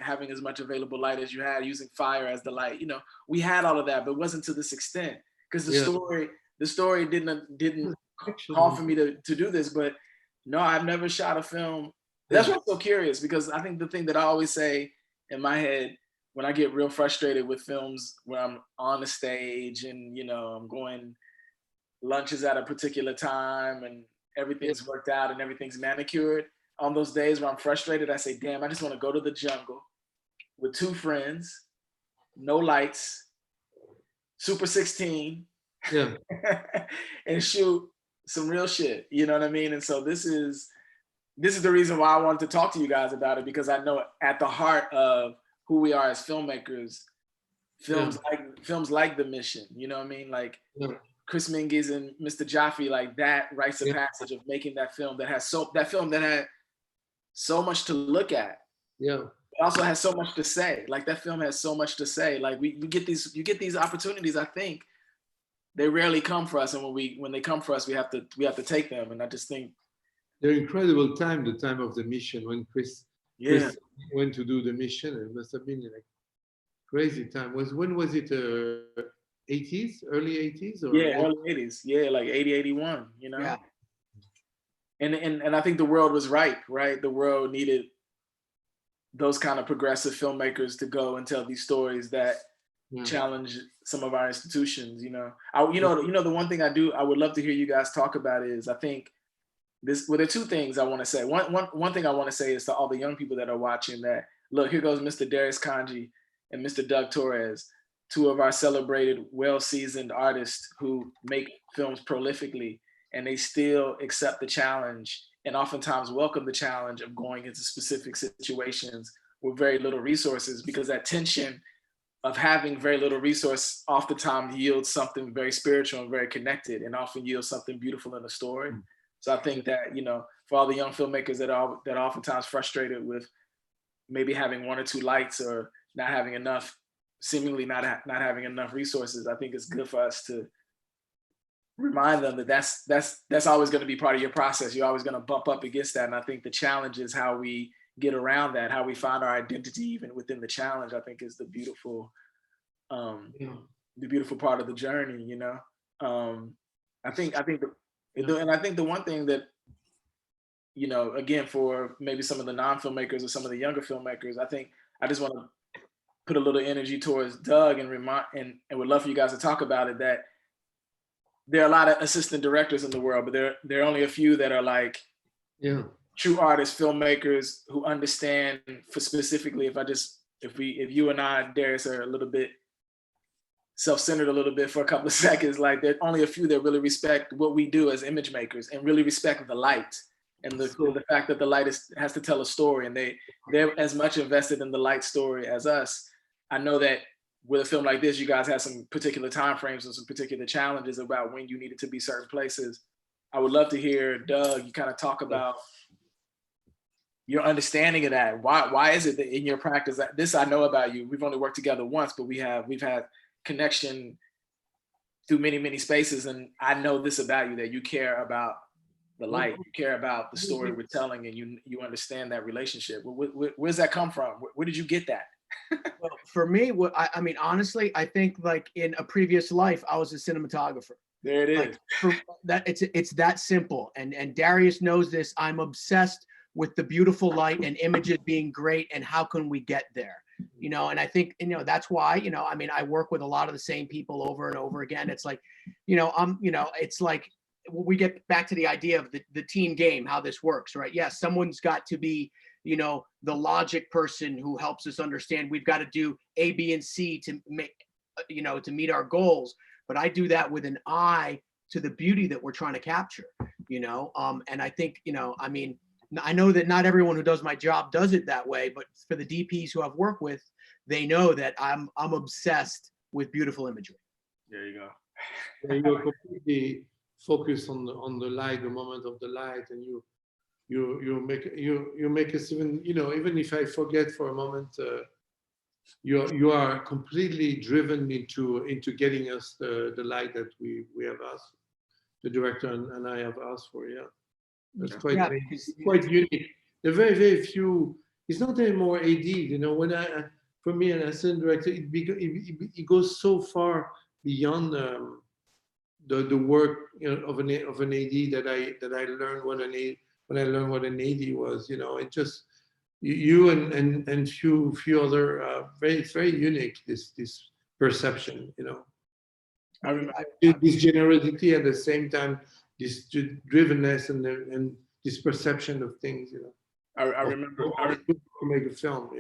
having as much available light as you had, using fire as the light. You know, we had all of that, but it wasn't to this extent, because the story didn't call for me to do this. But no, I've never shot a film. That's why I'm so curious, because I think the thing that I always say in my head when I get real frustrated with films where I'm on the stage and, you know, I'm going lunches at a particular time and everything's worked out and everything's manicured. On those days where I'm frustrated, I say, damn, I just want to go to the jungle with two friends, no lights, Super 16, and shoot some real shit. You know what I mean? And so this is the reason why I wanted to talk to you guys about it, because I know at the heart of who we are as filmmakers, films like The Mission, you know what I mean? Like Chris Mingus and Mr. Jaffe, like that rites of passage of making that film that had so much to look at. Yeah. It also has so much to say. Like that film has so much to say. Like you get these opportunities, I think they rarely come for us. And when they come for us, we have to take them. And I just think they're incredible time, the time of The Mission, when Chris went to do The Mission. It must have been like crazy time. When was it? 80s, early 80s? Or early 80s. Yeah, like 80, 81, you know? Yeah. And I think the world was ripe, right? The world needed those kind of progressive filmmakers to go and tell these stories that Yeah. challenge some of our institutions. The one thing I would love to hear you guys talk about is, I think there are two things I want to say. One thing I want to say is to all the young people that are watching that, look, here goes Mr. Darius Khondji and Mr. Doug Torres, two of our celebrated, well-seasoned artists who make films prolifically, and they still accept the challenge and oftentimes welcome the challenge of going into specific situations with very little resources, because that tension of having very little resource oftentimes yields something very spiritual and very connected, and often yields something beautiful in the story. So I think that, for all the young filmmakers that are oftentimes frustrated with maybe having one or two lights or not having enough, seemingly not having enough resources, I think it's good for us to remind them that that's always going to be part of your process. You're always going to bump up against that. And I think the challenge is how we get around that, how we find our identity even within the challenge, I think is the beautiful part of the journey, I think the one thing that, again, for maybe some of the non-filmmakers or some of the younger filmmakers, I just want to put a little energy towards Doug and would love for you guys to talk about it, that there are a lot of assistant directors in the world, but there are only a few that are like true artists, filmmakers who understand, for specifically, if you and I, Darius, are a little bit self-centered a little bit for a couple of seconds, like there are only a few that really respect what we do as image makers and really respect the light and the fact that the light has to tell a story, and they're as much invested in the light story as us. I know that with a film like this, you guys have some particular timeframes and some particular challenges about when you needed to be certain places. I would love to hear, Doug, you kind of talk about your understanding of that. Why is it that in your practice, this I know about you, we've only worked together once, but we've had connection through many, many spaces. And I know this about you, that you care about the light, you care about the story we're telling, and you understand that relationship. Where's that come from? Where did you get that? Well, for me, I mean, honestly, I think like in a previous life, I was a cinematographer. There it is. Like, for that, it's that simple. And Darius knows this. I'm obsessed with the beautiful light and images being great, and how can we get there? And I think, that's why, I mean, I work with a lot of the same people over and over again. It's like, it's like, we get back to the idea of the team game, how this works, right? Yes, someone's got to be, the logic person who helps us understand we've got to do A, B, and C to make, to meet our goals. But I do that with an eye to the beauty that we're trying to capture, and I think, I mean, I know that not everyone who does my job does it that way, but for the DPs who I've worked with, they know that I'm obsessed with beautiful imagery. There you go. You're completely focused on the light, the moment of the light, and you make us even, even if I forget for a moment, you are completely driven into getting us the light that we have asked, the director and I have asked for. That's quite unique. There are very, very few. It's not anymore AD. When for me, an assistant director, it goes so far beyond the work of an AD that I learned when I learned what an AD was. It just you and few other very, very unique, this perception. I remember this generosity, at the same time this drivenness and this perception of things. I remember to make a film.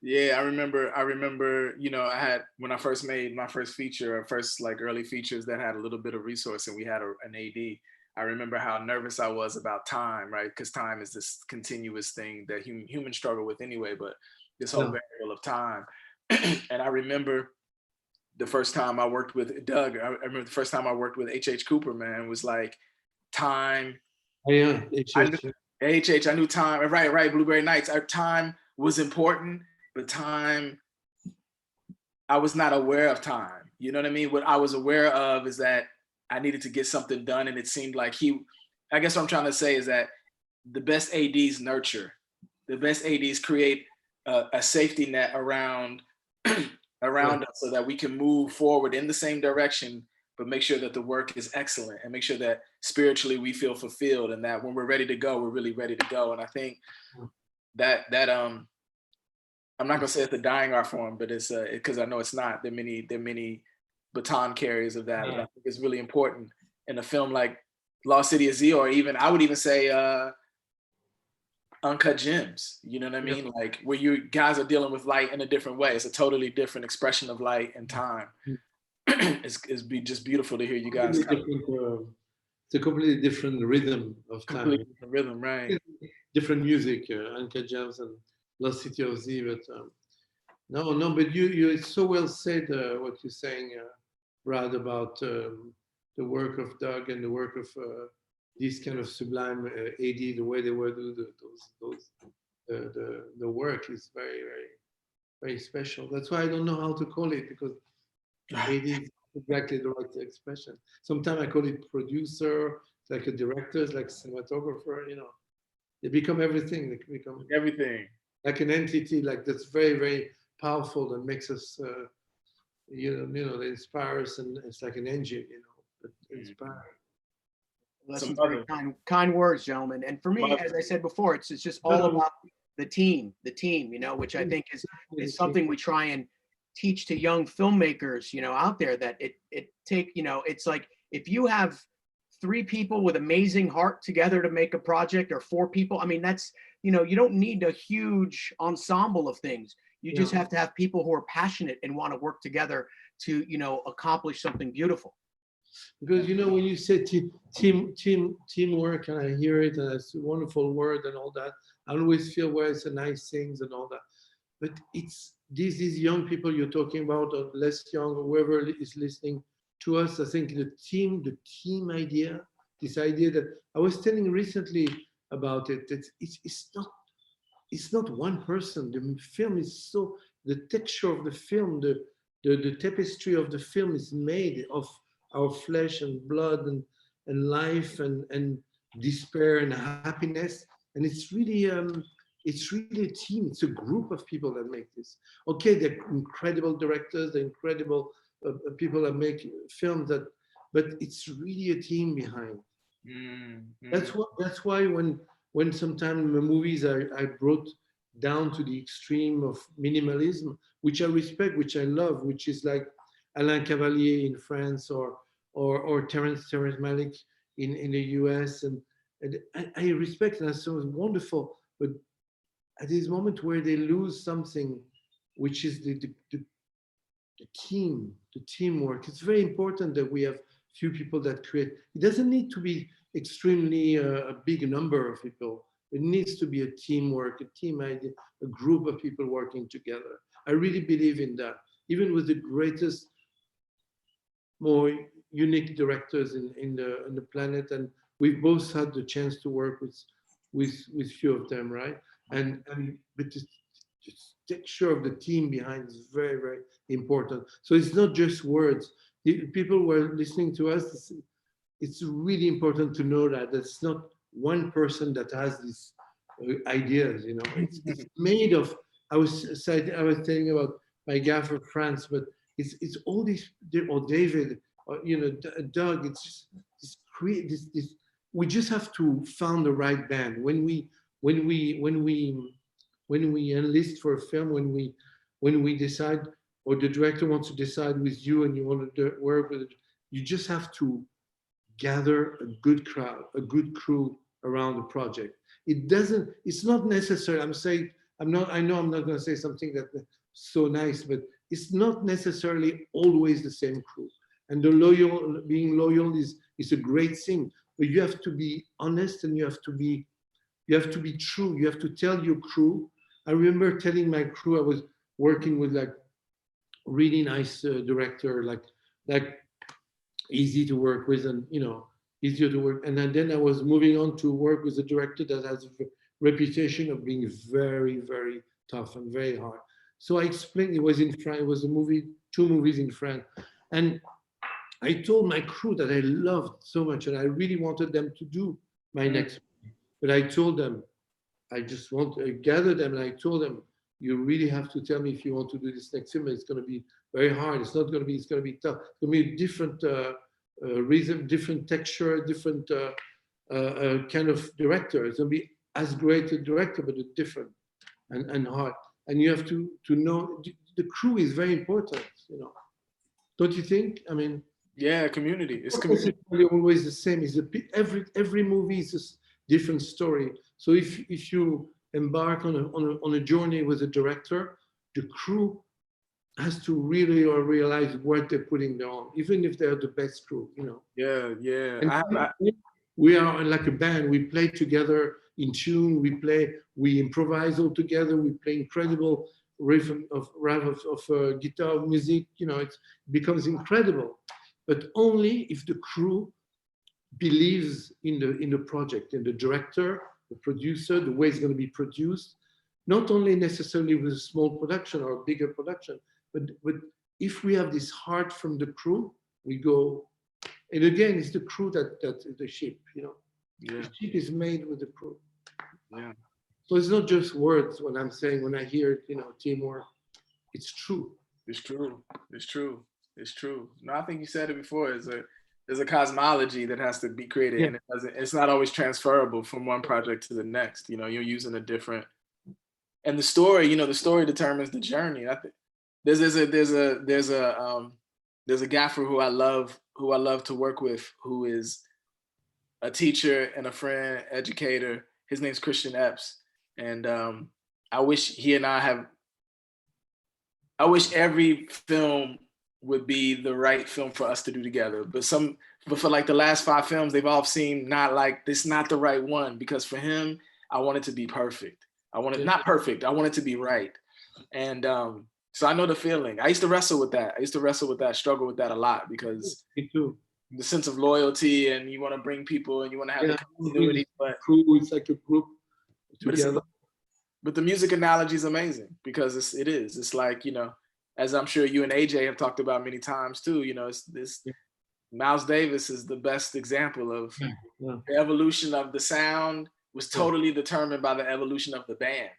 Yeah, I remember, I had, when I first made my first feature, or first like early features that had a little bit of resource, and we had an AD. I remember how nervous I was about time, right? Because time is this continuous thing that humans struggle with anyway, but this whole variable of time. And I remember the first time I worked with Doug, I remember the first time I worked with H.H. Cooper, man, was like time. Oh, yeah, H.H. I knew time, right, Blueberry Nights. Our time was important, but time, I was not aware of time. You know what I mean? What I was aware of is that I needed to get something done, and it seemed like I guess what I'm trying to say is that the best ADs nurture. The best ADs create a safety net around us so that we can move forward in the same direction, but make sure that the work is excellent, and make sure that spiritually we feel fulfilled, and that when we're ready to go, we're really ready to go. And I think that I'm not gonna say it's a dying art form, but it's because I know it's not. There are many baton carriers of that, but I think it's really important in a film like Lost City of Z, or even I would even say Uncut Gems. You know what I mean? Like where you guys are dealing with light in a different way. It's a totally different expression of light and time. It's just beautiful to hear you guys. It's a completely different rhythm of time. Completely different rhythm, right? Different music, Uncut Gems and Lost City of Z, but no, but you it's so well said what you're saying, Brad, about the work of Doug and the work of these kind of sublime AD, the way they were do the work is very, very, very special. That's why I don't know how to call it, because AD is exactly the right expression. Sometimes I call it producer, like a director, like cinematographer, you know. They become everything. They become everything. Like an entity, like that's very, very powerful, and makes us, that inspires, and it's like an engine, that inspires. Well, that's some very kind words, gentlemen. And for me, as I said before, it's just all about the team, which I think is something we try and teach to young filmmakers, out there, that it's like if you have 3 people with amazing heart together to make a project, or 4 people, I mean, that's, you don't need a huge ensemble of things. You just have to have people who are passionate and want to work together to, accomplish something beautiful. Because, when you say teamwork, and I hear it, and it's a wonderful word and all that, I always feel, well, it's a nice things and all that. But it's these young people you're talking about, or less young, or whoever is listening to us, I think the team idea, this idea that I was telling recently about it, that it's not one person. The film is the texture of the film, the tapestry of the film is made of our flesh and blood and life and despair and happiness. And it's really a team. It's a group of people that make this. Okay, they're incredible directors, they're incredible people that make films, but it's really a team behind. That's why when sometimes the movies I brought down to the extreme of minimalism, which I respect, which I love, which is like Alain Cavalier in France, or Terrence Malick in the US, and I respect, and that's so wonderful. But at this moment where they lose something, which is the team, the teamwork, it's very important that we have few people that create. It doesn't need to be extremely a big number of people. It needs to be a teamwork, a team idea, a group of people working together. I really believe in that. Even with the greatest, more unique directors in the planet, and we've both had the chance to work with few of them, right? But the texture of the team behind is very, very important. So it's not just words. People who are listening to us, it's really important to know that it's not one person that has these ideas. It's made of. I was saying about my gaffer France, but it's all these, or David, or Doug. It's just this. We just have to find the right band. When we enlist for a film, when we decide, or the director wants to decide with you, and you want to work with it, you just have to gather a good crowd, a good crew around the project. It's not necessary. I know I'm not going to say something that's so nice, but it's not necessarily always the same crew. And being loyal is a great thing, but you have to be honest, and you have to be true. You have to tell your crew. I remember telling my crew, I was working with like really nice director, like easy to work with, and easier to work. And then I was moving on to work with a director that has a reputation of being very, very tough and very hard. So I explained, it was in France, it was a movie, 2 movies in France. And I told my crew that I loved so much, and I really wanted them to do my next movie. But I told them, I gathered them, and I told them, you really have to tell me if you want to do this next film. It's going to be very hard. It's going to be tough. It's going to be different rhythm, different texture, different kind of director. It's going to be as great a director, but a different and hard. and you have to know the crew is very important, you know. Don't you think? I mean, yeah, community. It's not community. necessarily always the same. Is every movie is a different story. So if you embark on a journey with a director, the crew has to really realize what they're putting on, even if they're the best crew, you know. Yeah, yeah. And we are like a band. We play together in tune. We improvise all together. We play incredible riff of guitar music. You know, it becomes incredible, but only if the crew believes in the project, in the director, the producer, the way it's going to be produced. Not only necessarily with a small production or a bigger production, but if we have this heart from the crew, we go. And again, it's the crew that the ship, you know. Yeah. The ship is made with the crew. Yeah. So it's not just words when I'm saying, when I hear, you know, teamwork, it's true. It's true. It's true. It's true. No, I think you said it before. There's a cosmology that has to be created, and it's not always transferable from one project to the next. You know, you're using a different, and the story, you know, the story determines the journey. I think there's a gaffer who I love to work with, who is a teacher and a friend, educator. His name's Christian Epps, and I wish every film would be the right film for us to do together. But for like the last 5 films, they've all seemed not like this, not the right one, because for him, I want it to be perfect. I want it not perfect. I want it to be right. And so I know the feeling. I used to wrestle with that. Struggle with that a lot, because Me too. the sense of loyalty, and you want to bring people and you want to have the continuity, but crew, it's like a group together. But the music analogy is amazing, because it's like, you know, as I'm sure you and AJ have talked about many times too, you know, Miles Davis is the best example of the evolution of the sound was totally determined by the evolution of the band,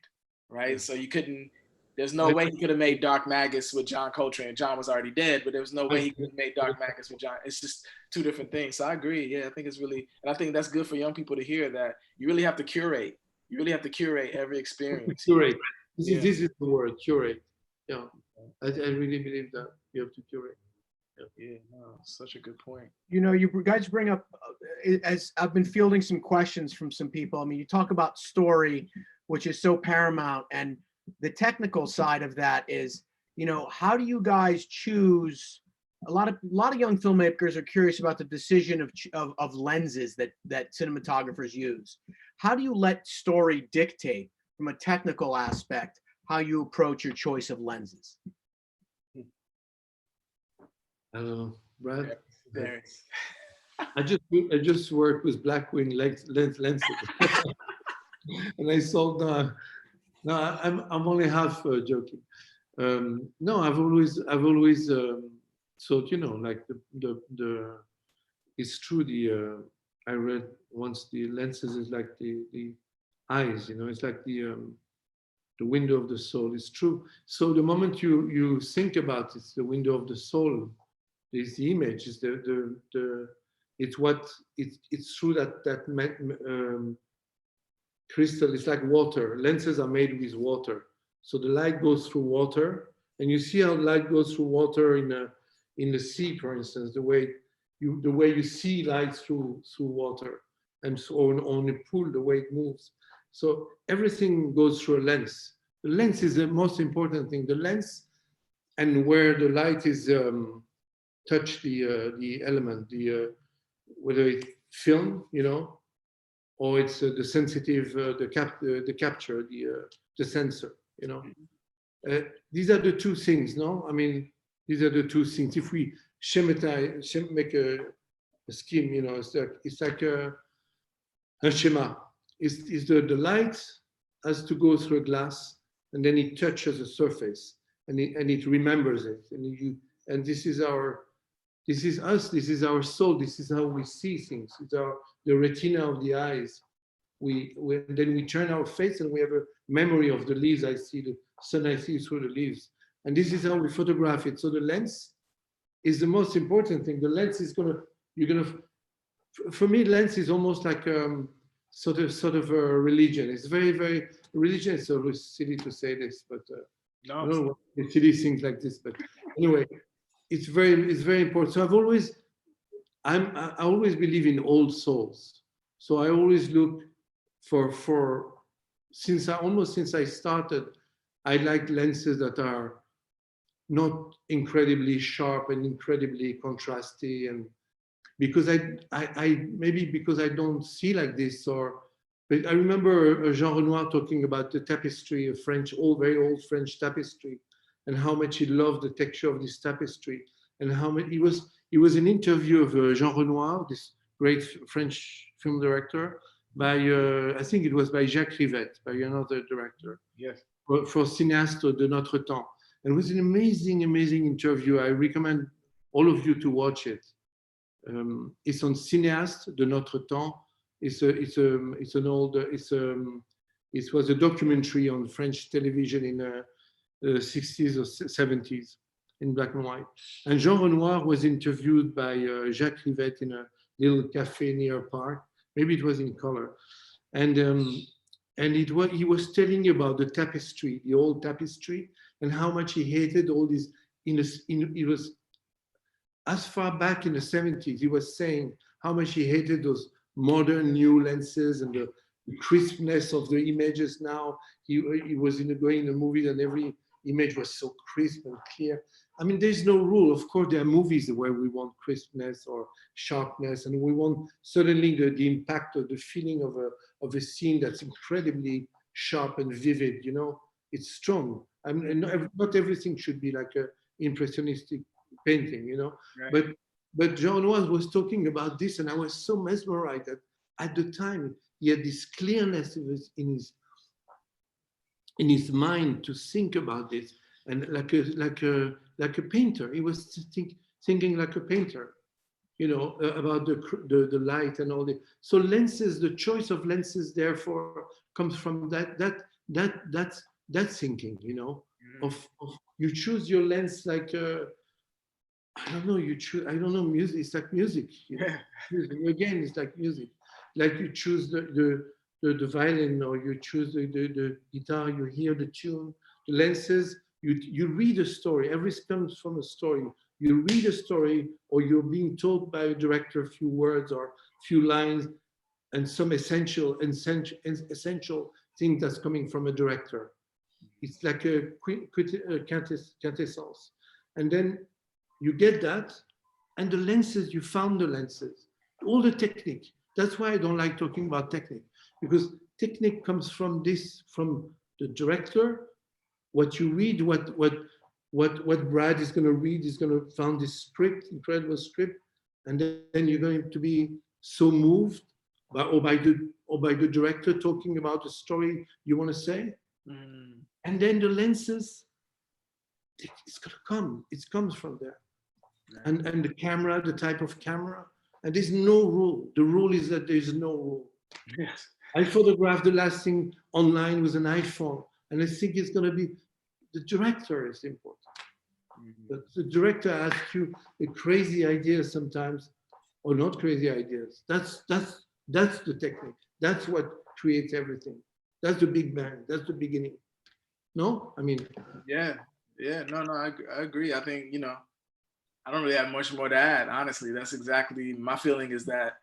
right? So there's no way he could have made Dark Magus with John Coltrane. John was already dead, but there was no way he could have made Dark Magus with John. It's just 2 different things. So I agree. Yeah, I think it's really, and I think that's good for young people to hear, that you really have to curate. You really have to curate every experience. Curate. This is the word, curate. Yeah, I really believe that you have to curate. Yeah, no, such a good point. You know, you guys bring up, as I've been fielding some questions from some people. I mean, you talk about story, which is so paramount, and the technical side of that is, you know, how do you guys choose? A lot of young filmmakers are curious about the decision of lenses that cinematographers use. How do you let story dictate, from a technical aspect, how you approach your choice of lenses? I don't know, Brad. Darius. I just worked with Blackwing lenses, and I sold. No, I'm only half joking. No, I've always thought, you know, like the it's true. I read once, the lenses is like the eyes, you know, it's like the window of the soul. It's true. So the moment you think about it, it's the window of the soul. Is the image, is it's true that crystal is like water. Lenses are made with water, so the light goes through water, and you see how light goes through water in the sea, for instance. The way you see light through water, and so on a pool, the way it moves. So everything goes through a lens. The lens is the most important thing. The lens, and where the light is touch the element, whether it's film, you know, or it's the sensitive, the capture, the sensor, you know. These are the 2 things, no? I mean, these are the 2 things. If we make a scheme, you know, it's like a schema. Is the light has to go through a glass, and then it touches a surface, and it remembers it, and this is us, this is our soul, this is how we see things. It's the retina of the eyes. Then we turn our face, and we have a memory of the leaves. I see the sun, I see through the leaves, and this is how we photograph it. So the lens is the most important thing. The lens is for me, lens is almost like sort of a religion. It's very, very religion. It's always silly to say this, but I don't know what silly things like this. But anyway, it's very important. So I always believe in old souls. So I always look for since I started, I like lenses that are not incredibly sharp and incredibly contrasty, and because I maybe because I don't see like this, or but I remember Jean Renoir talking about the tapestry of French, very old French tapestry, and how much he loved the texture of this tapestry, and how much it was an interview of Jean Renoir, this great French film director, by I think it was by Jacques Rivette, by another director. Yes. For Cinéaste de Notre Temps. And it was an amazing, amazing interview. I recommend all of you to watch it. It's on Cinéaste de Notre Temps. It was a documentary on French television in the 60s or 70s in black and white. And Jean Renoir was interviewed by Jacques Rivette in a little cafe near a park. Maybe it was in color. And he was telling about the tapestry, the old tapestry, and how much he hated all these. It was as far back in the 70s. He was saying how much he hated those modern new lenses and the crispness of the images. Now he was going in a movie and every image was so crisp and clear. I mean, there's no rule. Of course, there are movies where we want crispness or sharpness, and we want suddenly the impact or the feeling of a scene that's incredibly sharp and vivid. You know, it's strong. I mean, not everything should be like a impressionistic painting. You know, right. But Jean Renoir was talking about this, and I was so mesmerized that at the time he had this clearness in his mind to think about this, and like a painter, he was thinking like a painter, you know, about the light and all that. So lenses, the choice of lenses, therefore, comes from that thinking, you know, of you choose your lens like I don't know, music. It's like music. Yeah. Again, it's like music. Like you choose the violin, or you choose the guitar, you hear the tune. The lenses, you read a story. Everything comes from a story. You read a story, or you're being told by a director a few words or a few lines, and some essential thing that's coming from a director. It's like a quintessence. And then you get that, and the lenses, you found the lenses, all the technique. That's why I don't like talking about technique, because technique comes from the director. What you read, what Brad is going to read, is going to find this script, incredible script, and then you're going to be so moved by the director talking about the story you want to say, and then the lenses, it's going to come. It comes from there. And the camera, the type of camera, and there's no rule. The rule is that there's no rule. Yes. I photographed the last thing online with an iPhone, and I think it's going to be the director is important. But the director asks you a crazy idea sometimes, or not crazy ideas. That's the technique. That's what creates everything. That's the Big Bang. That's the beginning. No, I mean. Yeah. No, I agree. I think, you know, I don't really have much more to add, honestly. That's exactly my feeling, is that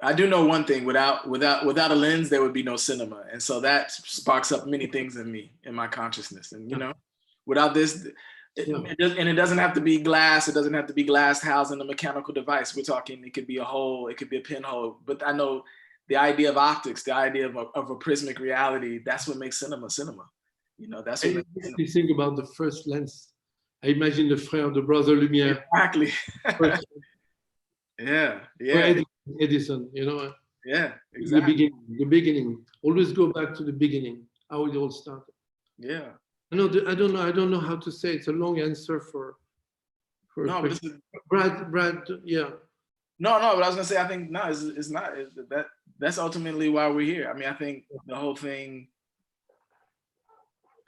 I do know one thing: without a lens, there would be no cinema, and so that sparks up many things in me, in my consciousness. And you know, without this, it doesn't have to be glass. It doesn't have to be glass housed in a mechanical device. We're talking, it could be a hole, it could be a pinhole. But I know the idea of optics, the idea of a prismatic reality, that's what makes cinema. You know, that's what you think about the first lens. I imagine the brother Lumière. Exactly. Yeah. Edison, you know. Yeah, exactly. The beginning. Always go back to the beginning, how it all started. Yeah. I don't know how to say. It's a long answer for no, but Brad, yeah. No, but I was gonna say, I think it's not. That's ultimately why we're here. I mean, I think the whole thing.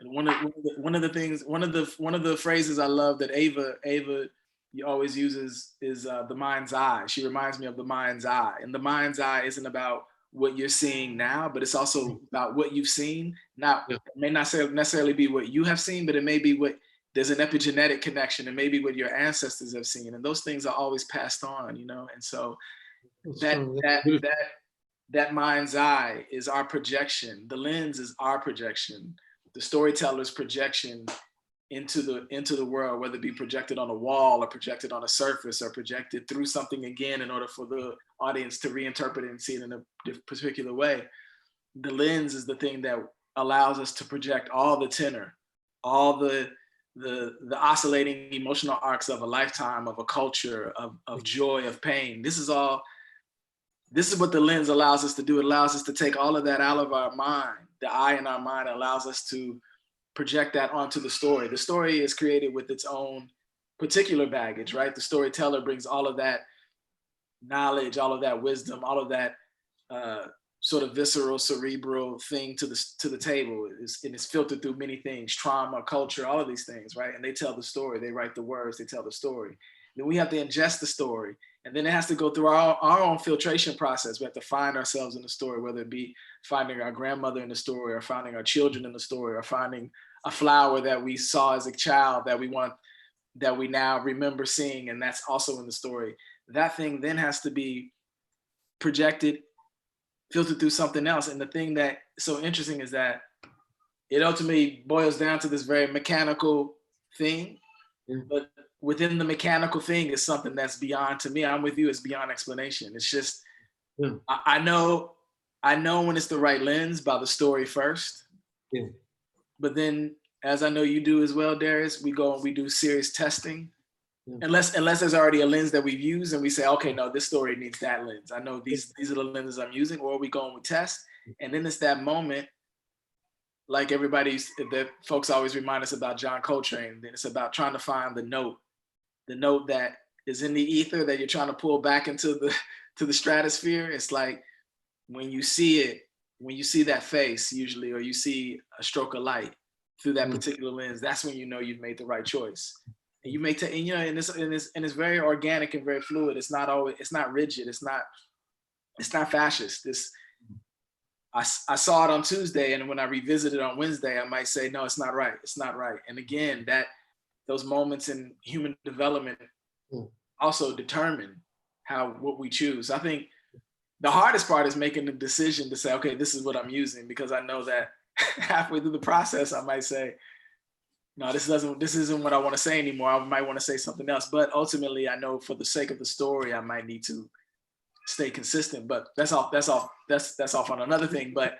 One of the phrases I love that Ava always uses is the mind's eye. She reminds me of the mind's eye, and the mind's eye isn't about what you're seeing now, but it's also about what you've seen. Not It may not necessarily be what you have seen, but it may be what there's an epigenetic connection, and maybe what your ancestors have seen, and those things are always passed on, you know. And so that mind's eye is our projection. The lens is our projection. The storyteller's projection into the world, whether it be projected on a wall or projected on a surface or projected through something again in order for the audience to reinterpret it and see it in a particular way. The lens is the thing that allows us to project all the tenor, all the oscillating emotional arcs of a lifetime, of a culture, of joy, of pain. This is what the lens allows us to do. It allows us to take all of that out of our mind. The eye in our mind allows us to project that onto the story. The story is created with its own particular baggage, right? The storyteller brings all of that knowledge, all of that wisdom, all of that sort of visceral, cerebral thing to the table. And it's filtered through many things, trauma, culture, all of these things, right? And they tell the story. They write the words, they tell the story. Then we have to ingest the story. And then it has to go through our own filtration process. We have to find ourselves in the story, whether it be finding our grandmother in the story, or finding our children in the story, or finding a flower that we saw as a child that we now remember seeing, and that's also in the story. That thing then has to be projected, filtered through something else. And the thing that's so interesting is that it ultimately boils down to this very mechanical thing, but within the mechanical thing is something that's beyond, to me, I'm with you, it's beyond explanation. It's just, I know when it's the right lens by the story first. Yeah. But then, as I know you do as well, Darius, we go and we do serious testing. Yeah. Unless there's already a lens that we've used and we say, okay, no, this story needs that lens. I know these are the lenses I'm using, or we go and we test. And then it's that moment, like the folks always remind us about John Coltrane. Then it's about trying to find the note that is in the ether that you're trying to pull back into the stratosphere. It's like when you see that face usually, or you see a stroke of light through that particular lens, that's when you know you've made the right choice. And you may and it's very organic and very fluid. It's not rigid. It's not fascist. I saw it on Tuesday, and when I revisit it on Wednesday, I might say, no, it's not right. It's not right. And again, those moments in human development also determine what we choose. I think the hardest part is making the decision to say, okay, this is what I'm using, because I know that halfway through the process, I might say, no, this isn't what I want to say anymore. I might want to say something else. But ultimately, I know for the sake of the story, I might need to stay consistent. But that's off on another thing. But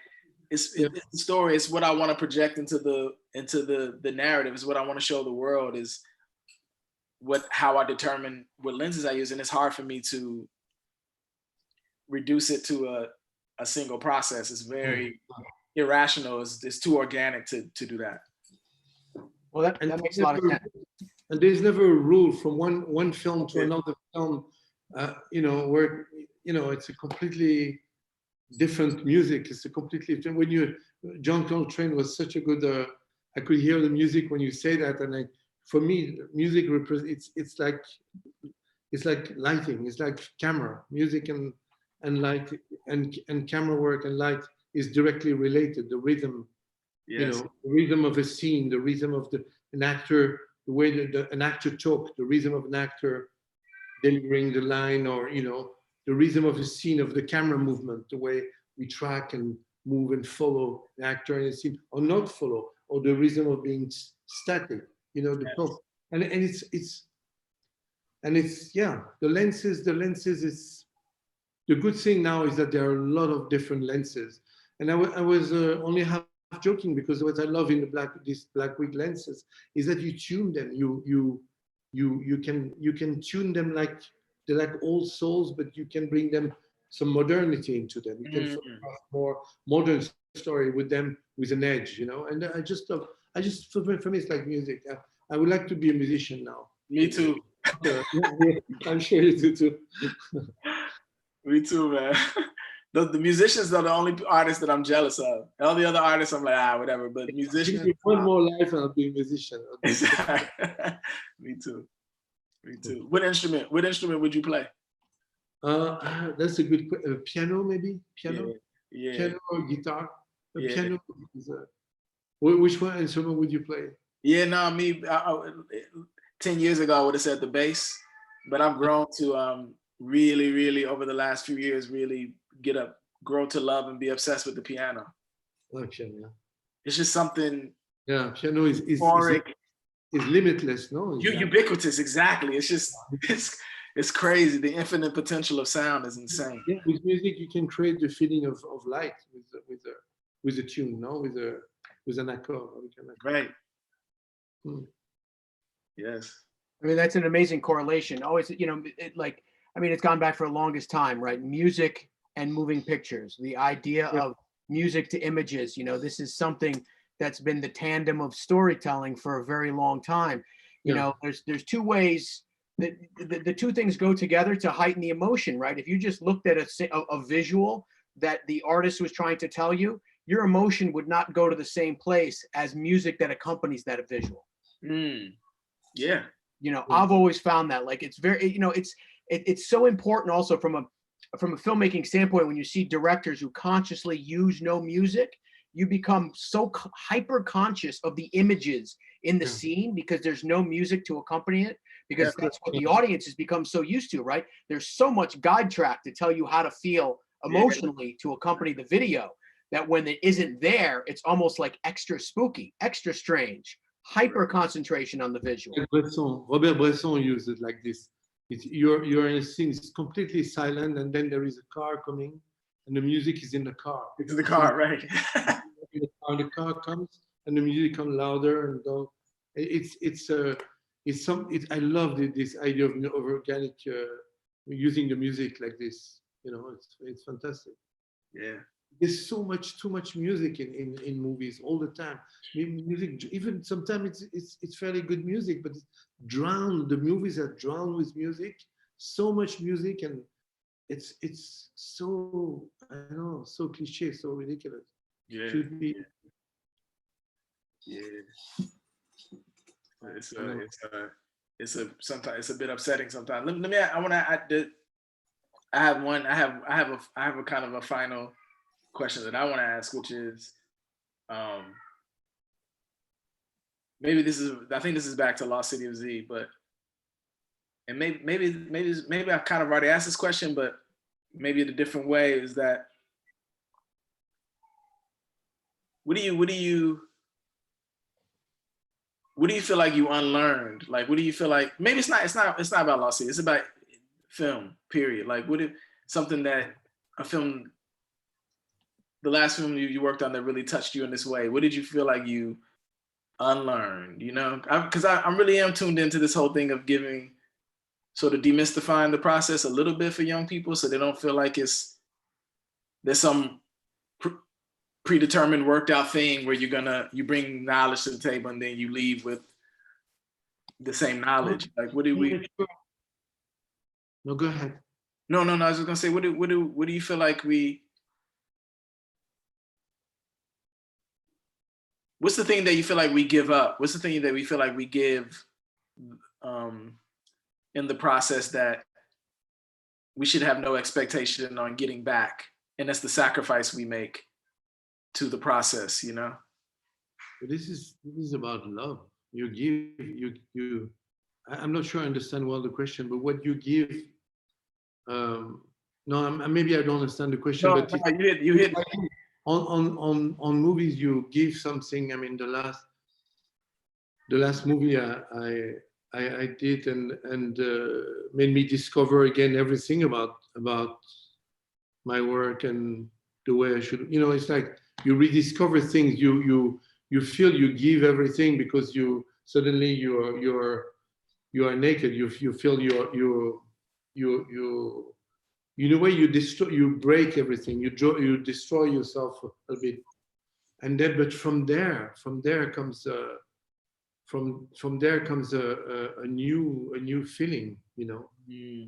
it's the story. It's what I want to project into the narrative. Is what I want to show the world. Is how I determine what lenses I use. And it's hard for me to reduce it to a single process. It's very irrational. It's too organic to do that. Well, that makes a lot of sense. And there's never a rule from one film to another film, where, it's a completely different music. It's a completely different. John Coltrane was such a good, I could hear the music when you say that. And for me, music it's like lighting. It's like camera, music and light and camera work and light is directly related. The rhythm, yes. The rhythm of a scene, the rhythm of an actor, the way an actor talks, the rhythm of an actor delivering the line, or the rhythm of a scene, of the camera movement, the way we track and move and follow the actor in a scene, or not follow, or the rhythm of being static, the talk. And it's the lenses is the good thing now is that there are a lot of different lenses. And I was only half joking, because what I love in these Black Week lenses is that you tune them. You can tune them like they're like old souls, but you can bring them some modernity into them. You can photograph more modern story with them with an edge, And I just love. For me, it's like music. I would like to be a musician now. Me too. I'm sure you do too. Me too, man. The musicians are the only artists that I'm jealous of. All the other artists, I'm like, whatever. But musicians. Give me one more life and I'll be a musician. Me too. Me too. What instrument would you play? That's a good question. Piano, maybe? Piano? Yeah. Piano or guitar? Yeah. Piano is which one instrument would you play? Yeah, no, me, 10 years ago, I would have said the bass, but I've grown to really, really, over the last few years, really grow to love and be obsessed with the piano. Oh, piano. It's just something. Yeah, piano is limitless, no? Ubiquitous, exactly. It's just, it's crazy. The infinite potential of sound is insane. Yeah, with music, you can create the feeling of light with a tune, no? With an accord. Right. Yes. I mean, that's an amazing correlation. Always, it's gone back for the longest time, right? Music and moving pictures. The idea of music to images, this is something that's been the tandem of storytelling for a very long time. There's two ways that the two things go together to heighten the emotion, right? If you just looked at a visual that the artist was trying to tell you, your emotion would not go to the same place as music that accompanies that visual. Yeah. I've always found that, like, it's very, it's so important also from a filmmaking standpoint. When you see directors who consciously use no music, you become so hyper conscious of the images in the scene because there's no music to accompany it, because that's what the audience has become so used to, right? There's so much guide track to tell you how to feel emotionally to accompany the video, that when it isn't there, it's almost like extra spooky, extra strange, hyper concentration on the visual. Robert Bresson used it like this. You're in a scene, it's completely silent, and then there is a car coming, and the music is in the car. It's in the car, right? The car comes, and the music comes louder, and I love this idea of organic using the music like this. It's fantastic. Yeah. There's too much music in movies all the time. Music, even sometimes it's fairly good music, but the movies are drowned with music. So much music, and it's so, I don't know, so cliche, so ridiculous. Yeah. Should be. Yeah. Sometimes it's a bit upsetting sometimes. I have a kind of a final question that I want to ask, which is, I think this is back to Lost City of Z, and maybe I've kind of already asked this question, but maybe in a different way, is that what do you feel like you unlearned? Like, what do you feel like, maybe it's not about Lost City, it's about film, period. Like, something that the last film you worked on that really touched you in this way, what did you feel like you unlearned? Because I really am tuned into this whole thing of giving, sort of demystifying the process a little bit for young people, so they don't feel like there's some predetermined, worked out thing where you bring knowledge to the table and then you leave with the same knowledge. Like, what do we? No, go ahead. No. I was just gonna say, what do you feel like we? What's the thing that you feel like we give up? What's the thing that we feel like we give in the process that we should have no expectation on getting back? And that's the sacrifice we make to the process, This is about love. You give, I'm not sure I understand well the question, but what you give, maybe I don't understand the question, but you hit. On movies, you give something. I mean, the last movie I did and made me discover again everything about my work and the way I should. It's like you rediscover things. You feel you give everything because you suddenly you are naked. You feel you in a way you break everything. You destroy yourself a bit, and then but from there comes a new feeling.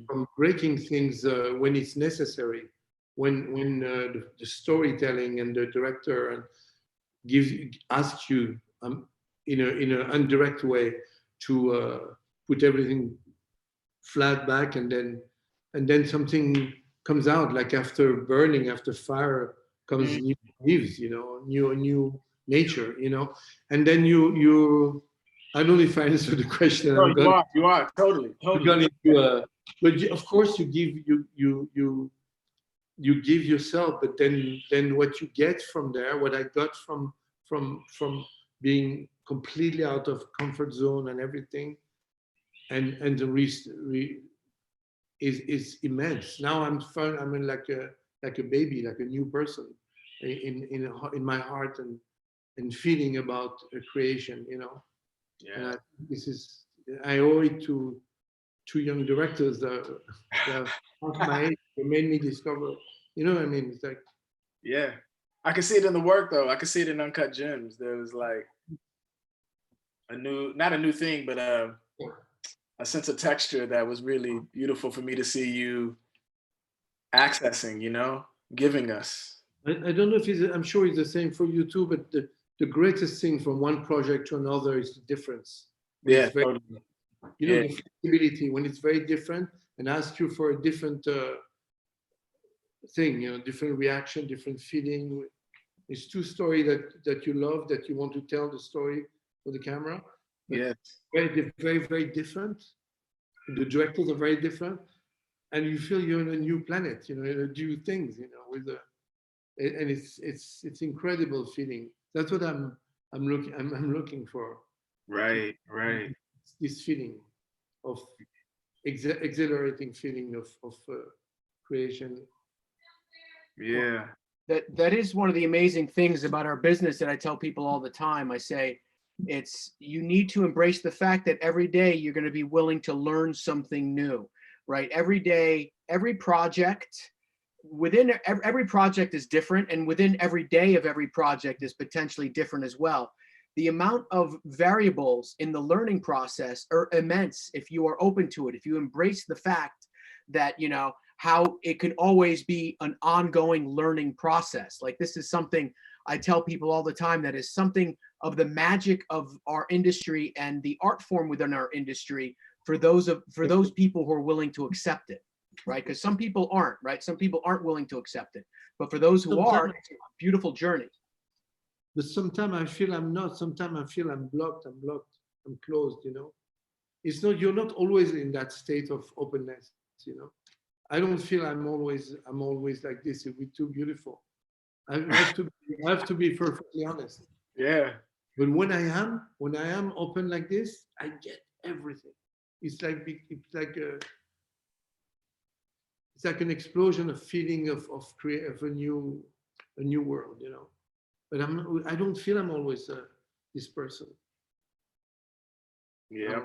From breaking things when it's necessary, when the storytelling and the director asks you in an indirect way to put everything flat back, and then something comes out, like after burning, after fire comes new leaves, new nature, and then you I don't know if I answered the question. No, you are totally. Gone into but of course you give yourself, but then what you get from there, what I got from being completely out of comfort zone and everything, and the is immense. Now I'm in like a baby, like a new person in my heart and feeling about creation, Yeah. And I owe it to two young directors that half my age, they made me discover. You know what I mean? It's like, yeah, I can see it in the work though. I can see it in Uncut Gems. There was like not a new thing, but a sense of texture that was really beautiful for me to see you accessing, giving us. I don't know if I'm sure it's the same for you too, but the greatest thing from one project to another is the difference. Yeah, very, totally. the flexibility when it's very different and asks you for a different thing, different reaction, different feeling. It's two stories that you love, that you want to tell the story for the camera. Yeah. Very, very, very different. The directors are very different, and you feel you're on a new planet, do things, with and it's incredible feeling. That's what I'm looking for. Right. This feeling of exhilarating feeling of creation. Yeah. That is one of the amazing things about our business that I tell people all the time. I say you need to embrace the fact that every day you're going to be willing to learn something new, right? Every day, every project within every project is different, and within every day of every project is potentially different as well. The amount of variables in the learning process are immense if you are open to it, if you embrace the fact that how it can always be an ongoing learning process. Like, this is something I tell people all the time, that is something of the magic of our industry and the art form within our industry for those people who are willing to accept it, right? Because some people aren't, right? Some people aren't willing to accept it. But for those who are, it's a beautiful journey. But sometimes I feel I'm not. Sometimes I feel I'm blocked. I'm closed. It's not. You're not always in that state of openness. I don't feel I'm always like this. It would be too beautiful. I have to be perfectly honest. Yeah. But when I am open like this, I get everything. It's like an explosion of feeling of a new world, But I don't feel I'm always this person. Yeah,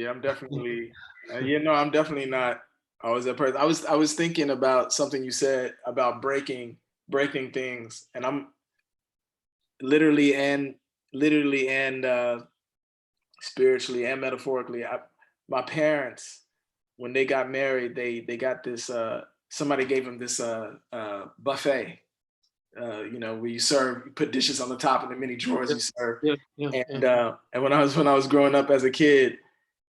I'm definitely. I'm definitely not always that person. I was thinking about something you said about breaking things, and I'm literally and spiritually and metaphorically. My parents, when they got married, they got this. Somebody gave them this buffet. Where you put dishes on the top, and the many drawers you serve. And when I was growing up as a kid,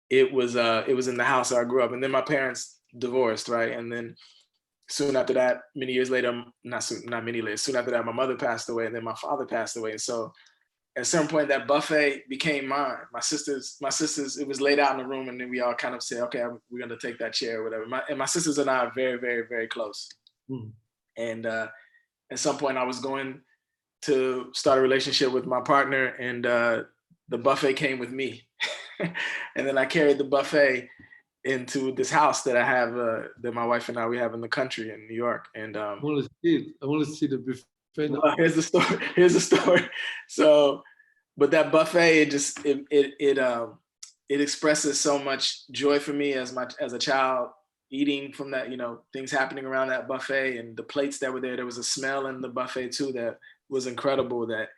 it was in the house where I grew up, and then my parents divorced, right? And then soon after that, many years later, not many years, soon after that, my mother passed away, and then my father passed away. And so at a certain point, that buffet became mine. My sisters, it was laid out in the room, and then we all kind of said, okay, we're gonna take that chair or whatever. My sisters and I are very, very, very close. And at some point, I was going to start a relationship with my partner, and the buffet came with me. And then I carried the buffet into this house that I have, that my wife and we have in the country in New York. And I want to see it. I want to see the buffet. Well, here's the story. So, but that buffet, it expresses so much joy for me as a child, eating from that, things happening around that buffet, and the plates that were there. There was a smell in the buffet too that was incredible, that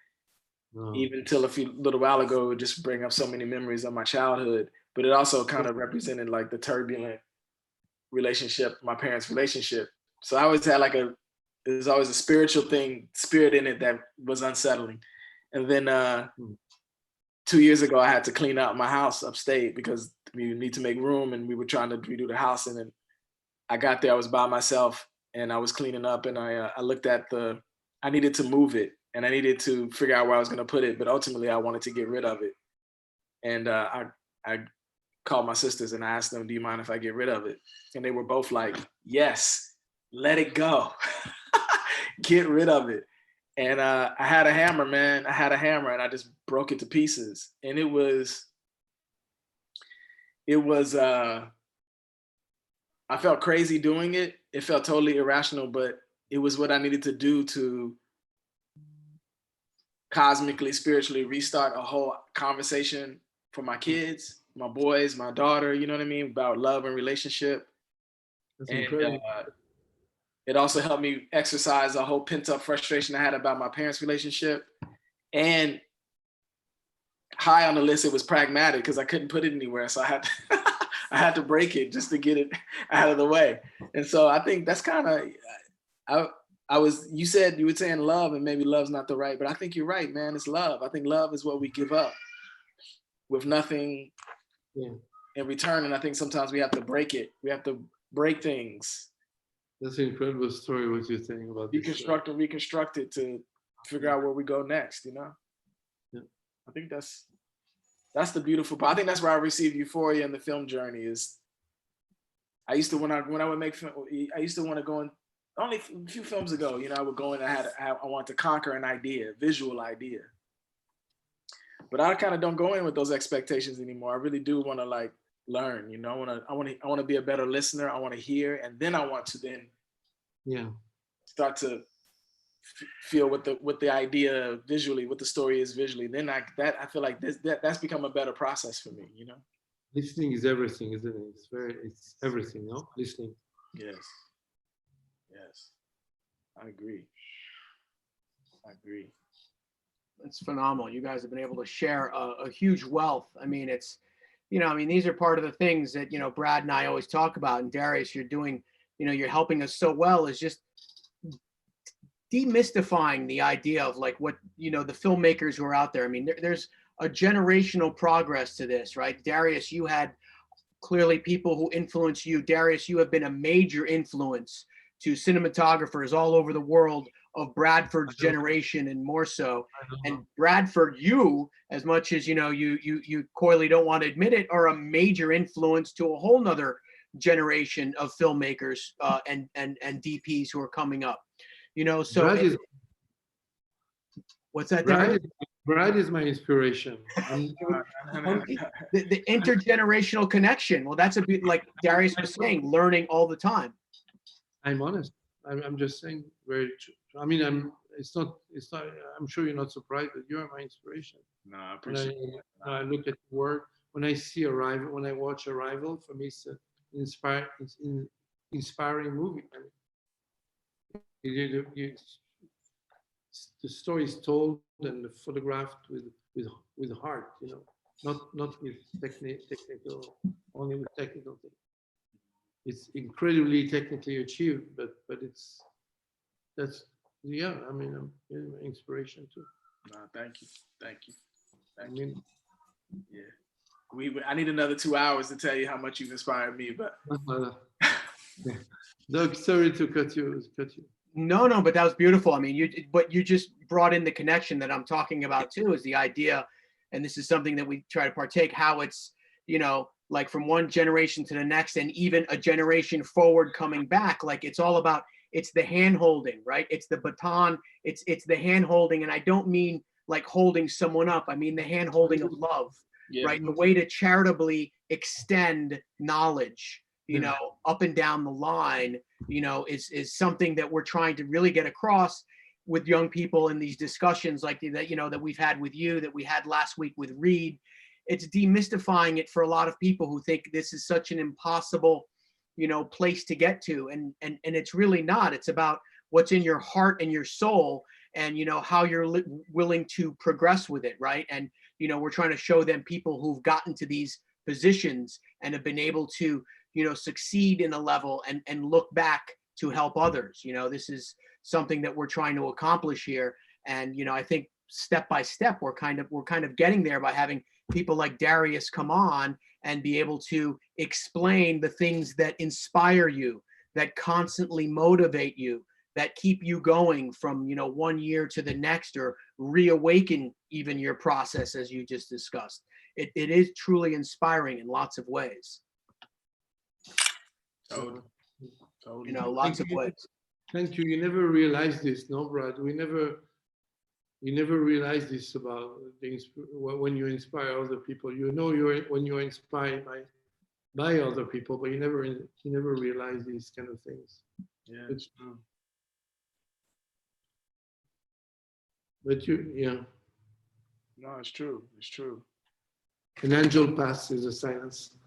even till a little while ago would just bring up so many memories of my childhood. But it also kind of represented like the turbulent relationship, my parents' relationship. So I always had there's always a spiritual spirit in it that was unsettling. And then 2 years ago, I had to clean out my house upstate because we need to make room, and we were trying to redo the house. And then I got there, I was by myself, and I was cleaning up, and I looked at I needed to move it, and I needed to figure out where I was going to put it, but ultimately I wanted to get rid of it. And I called my sisters and I asked them, do you mind if I get rid of it? And they were both like, yes, let it go. Get rid of it. And I had a hammer, man. I had a hammer, and I just broke it to pieces. And it was I felt crazy doing it. It felt totally irrational, but it was what I needed to do to cosmically, spiritually restart a whole conversation for my kids, my boys, my daughter, you know what I mean, about love and relationship. That's And incredible. it also helped me exercise a whole pent up frustration I had about my parents' relationship. And high on the list, it was pragmatic because I couldn't put it anywhere. So I had to, I had to break it just to get it out of the way. And so I think that's kind of, you were saying love, and maybe love's not the right, but I think you're right, man. It's love. I think love is what we give up with nothing in return. And I think sometimes we have to break it. We have to break things. That's an incredible story, what you're saying about Deconstruct and reconstruct it to figure out where we go next, you know? Yeah. I think that's the beautiful part. I think that's where I received euphoria in the film journey is I used to, when I would make film, I used to want to go in, only a few films ago, you know, I would go in and I wanted to conquer an idea, visual idea. But I kind of don't go in with those expectations anymore. I really do want to like learn, you know, I want to be a better listener. I want to hear, and then I want to then start to feel what the idea visually, what the story is visually. Then I feel like that's become a better process for me, you know. Listening is everything, isn't it? It's everything, no? Listening. Yes. I agree. It's phenomenal. You guys have been able to share a huge wealth. I mean, it's, you know, I mean, these are part of the things that, you know, Brad and I always talk about, and Darius, you're doing, you know, you're helping us so well, is just demystifying the idea of like what, you know, the filmmakers who are out there. I mean, there's a generational progress to this, right? Darius, you had clearly people who influence you. Darius, you have been a major influence to cinematographers all over the world of Bradford's generation and more so. And Bradford, you, as much as, you know, you coyly don't want to admit it, are a major influence to a whole nother generation of filmmakers and DPs who are coming up. You know, so what's that? Brad is my inspiration. The intergenerational connection. Well, that's a bit like Darius was saying, learning all the time. I'm honest. I'm just saying very true. I mean, it's not, I'm sure you're not surprised, but you're my inspiration. No, I appreciate it. I look at work, when I see Arrival, when I watch Arrival, for me, it's an inspiring movie. I mean, the story is told and photographed with heart, you know, not with technical, only with technical things. It's incredibly technically achieved, but that's I mean, I'm inspiration too. No, thank you. Yeah, I need another 2 hours to tell you how much you've inspired me, but Doug, sorry to cut you. No, but that was beautiful. I mean, you just brought in the connection that I'm talking about too, is the idea, and this is something that we try to partake, how it's, you know, like from one generation to the next, and even a generation forward coming back. Like it's all about, it's the hand holding, right? It's the baton, it's the hand holding. And I don't mean like holding someone up. I mean the hand holding of love, right? The way to charitably extend knowledge, you know, up and down the line, you know, is something that we're trying to really get across with young people in these discussions like that, you know, that we've had with you, that we had last week with Reed. It's demystifying it for a lot of people who think this is such an impossible, you know, place to get to. And it's really not. It's about what's in your heart and your soul, and, you know, how you're willing to progress with it, right? And, you know, we're trying to show them people who've gotten to these positions and have been able to, you know, succeed in a level and look back to help others. You know, this is something that we're trying to accomplish here. And, you know, I think step by step, we're kind of getting there by having people like Darius come on and be able to explain the things that inspire you, that constantly motivate you, that keep you going from, you know, 1 year to the next, or reawaken even your process, as you just discussed. It is truly inspiring in lots of ways. Totally. You know, lots of ways. Thank you. You never realized this, no, Brad? You never realize this about things when you inspire other people. You know, when you're inspired by other people, but you never realize these kind of things. Yeah, it's true. But yeah. No, it's true. It's true. An angel passes a silence.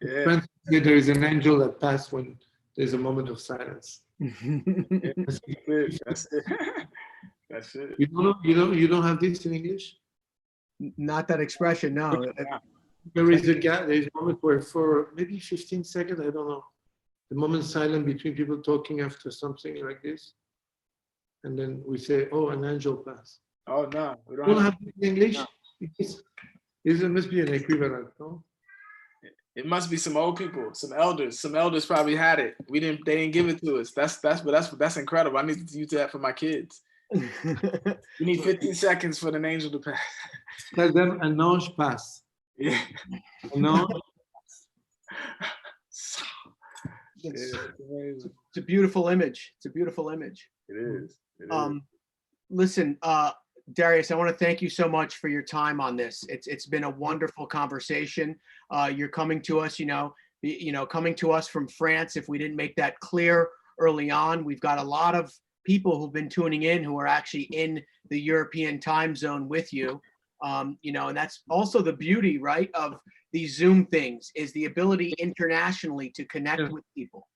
Yeah. There is an angel that passes when there's a moment of silence. Yeah, that's it. That's it. That's it. You don't have this in English? Not that expression, no. There is a gap. There is a moment where, for maybe 15 seconds, I don't know, the moment silent between people talking after something like this, and then we say, "Oh, an angel passed." Oh no, we You don't have it in English. No. It must be an equivalent, no? It must be some old people, some elders. Some elders probably had it. They didn't give it to us. That's incredible. I need to use that for my kids. You need 15 seconds for an angel to pass. Tell them an ange passe. Yeah. An ange. It's a beautiful image. It's a beautiful image. It is. It is. Listen, Darius, I want to thank you so much for your time on this. It's been a wonderful conversation. You're coming to us, coming to us from France. If we didn't make that clear early on, we've got a lot of people who've been tuning in who are actually in the European time zone with you. And that's also the beauty, right, of these Zoom things, is the ability internationally to connect with people,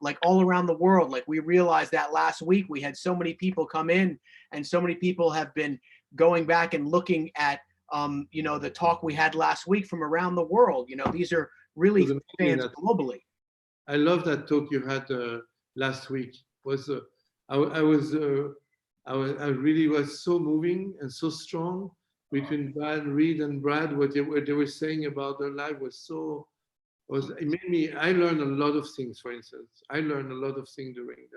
like all around the world. Like, we realized that last week we had so many people come in, and so many people have been going back and looking at, the talk we had last week from around the world. These are really fans globally. I love that talk you had last week. I really was so moving and so strong between Reed and Brad. What they were saying about their life it made me. I learned a lot of things. For instance, I learned a lot of things during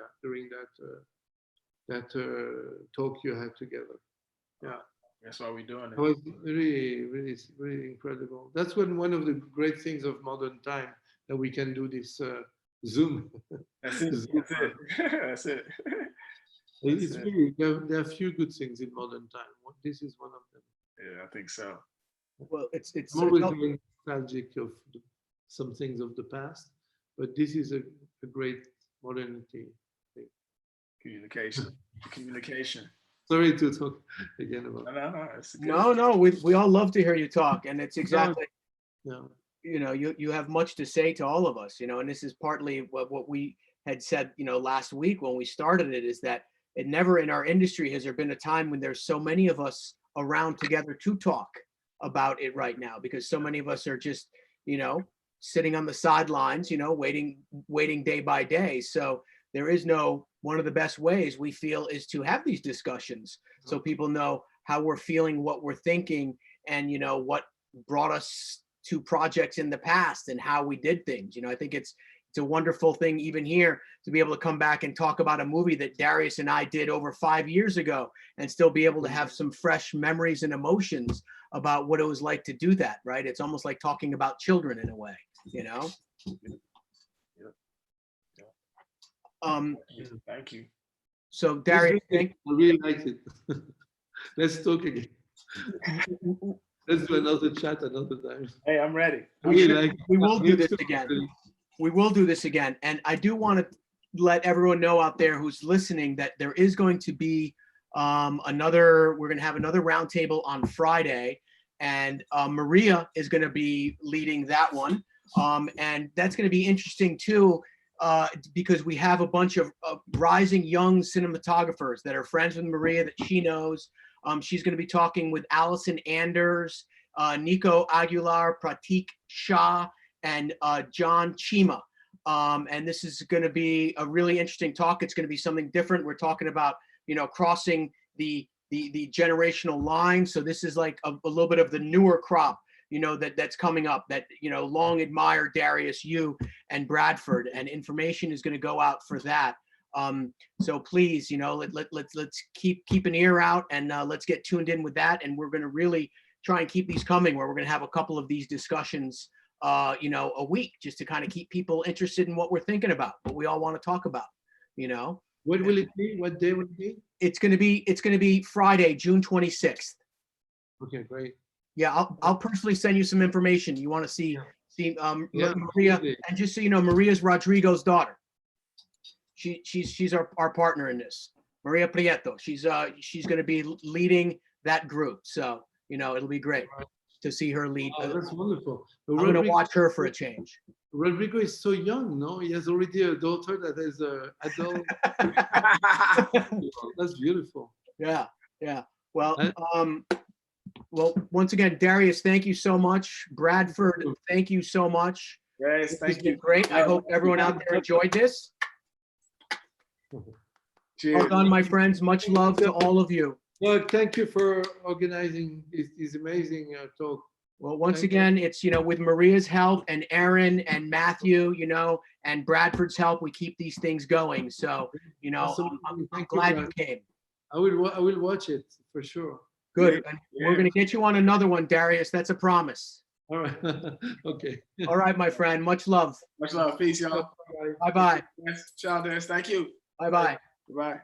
that talk you had together. Yeah, that's why we're doing it. It was really, really, really incredible. That's one of the great things of modern time, that we can do this Zoom. That's it. Zoom. That's it. That's it. It's really, there are few good things in modern time. This is one of them. Yeah, I think so. Well, it's I'm always very nostalgic of some things of the past, but this is a great modernity thing. Communication. Sorry to talk again about. No. We all love to hear you talk, and it's exactly. No. You have much to say to all of us. And this is partly what we had said. Last week when we started it, is that it never in our industry has there been a time when there's so many of us around together to talk about it right now, because so many of us are just sitting on the sidelines, waiting day by day. So there is one of the best ways we feel is to have these discussions, so people know how we're feeling, what we're thinking, and what brought us to projects in the past and how we did things. I think it's a wonderful thing, even here, to be able to come back and talk about a movie that Darius and I did over 5 years ago, and still be able to have some fresh memories and emotions about what it was like to do that, right? It's almost like talking about children in a way, Thank you. So Darius, I really liked it. Let's talk again. Let's do another chat another time. Hey, I'm ready. We will do this again. We will do this again. And I do want to let everyone know out there who's listening that there is going to be we're going to have another roundtable on Friday, and Maria is going to be leading that one. And that's going to be interesting too, because we have a bunch of rising young cinematographers that are friends with Maria that she knows. She's going to be talking with Allison Anders, Nico Aguilar, Pratik Shah, and John Chima. And this is going to be a really interesting talk. It's going to be something different. We're talking about, crossing the the generational line. So this is like a little bit of the newer crop, you know, that's coming up, that, you know, long admire Darius, you and Bradford, and information is going to go out for that. So please, you know, let's keep an ear out, and let's get tuned in with that. And we're going to really try and keep these coming, where we're going to have a couple of these discussions, you know, a week, just to kind of keep people interested in what we're thinking about, what we all want to talk about, you know. What will it be? What day will it be? It's going to be Friday, June 26th. Okay, great. Yeah, I'll personally send you some information. You want to see Yeah, Maria, absolutely. and just so you know, Maria's Rodrigo's daughter. She's our partner in this. Maria Prieto. She's going to be leading that group. So, you know, it'll be great to see her lead. Oh, that's wonderful. I'm going to watch her for a change. Rodrigo is so young, no? He has already a daughter that is an adult. That's beautiful. Yeah, yeah. Well, well, once again, Darius, thank you so much. Bradford, thank you so much. Yes, thank you. Great. I hope everyone out there enjoyed this. Cheers. Well done, my friends. Much love to all of you. Well, thank you for organizing this amazing talk. Well, once again, it's, you know, with Maria's help and Aaron and Matthew, you know, and Bradford's help, we keep these things going. So, you know, I'm glad you came. I will watch it for sure. Good. And we're going to get you on another one, Darius. That's a promise. All right. Okay. All right, my friend. Much love. Much love. Peace, y'all. Bye-bye. Yes, ciao, Darius. Thank you. Bye-bye. Bye.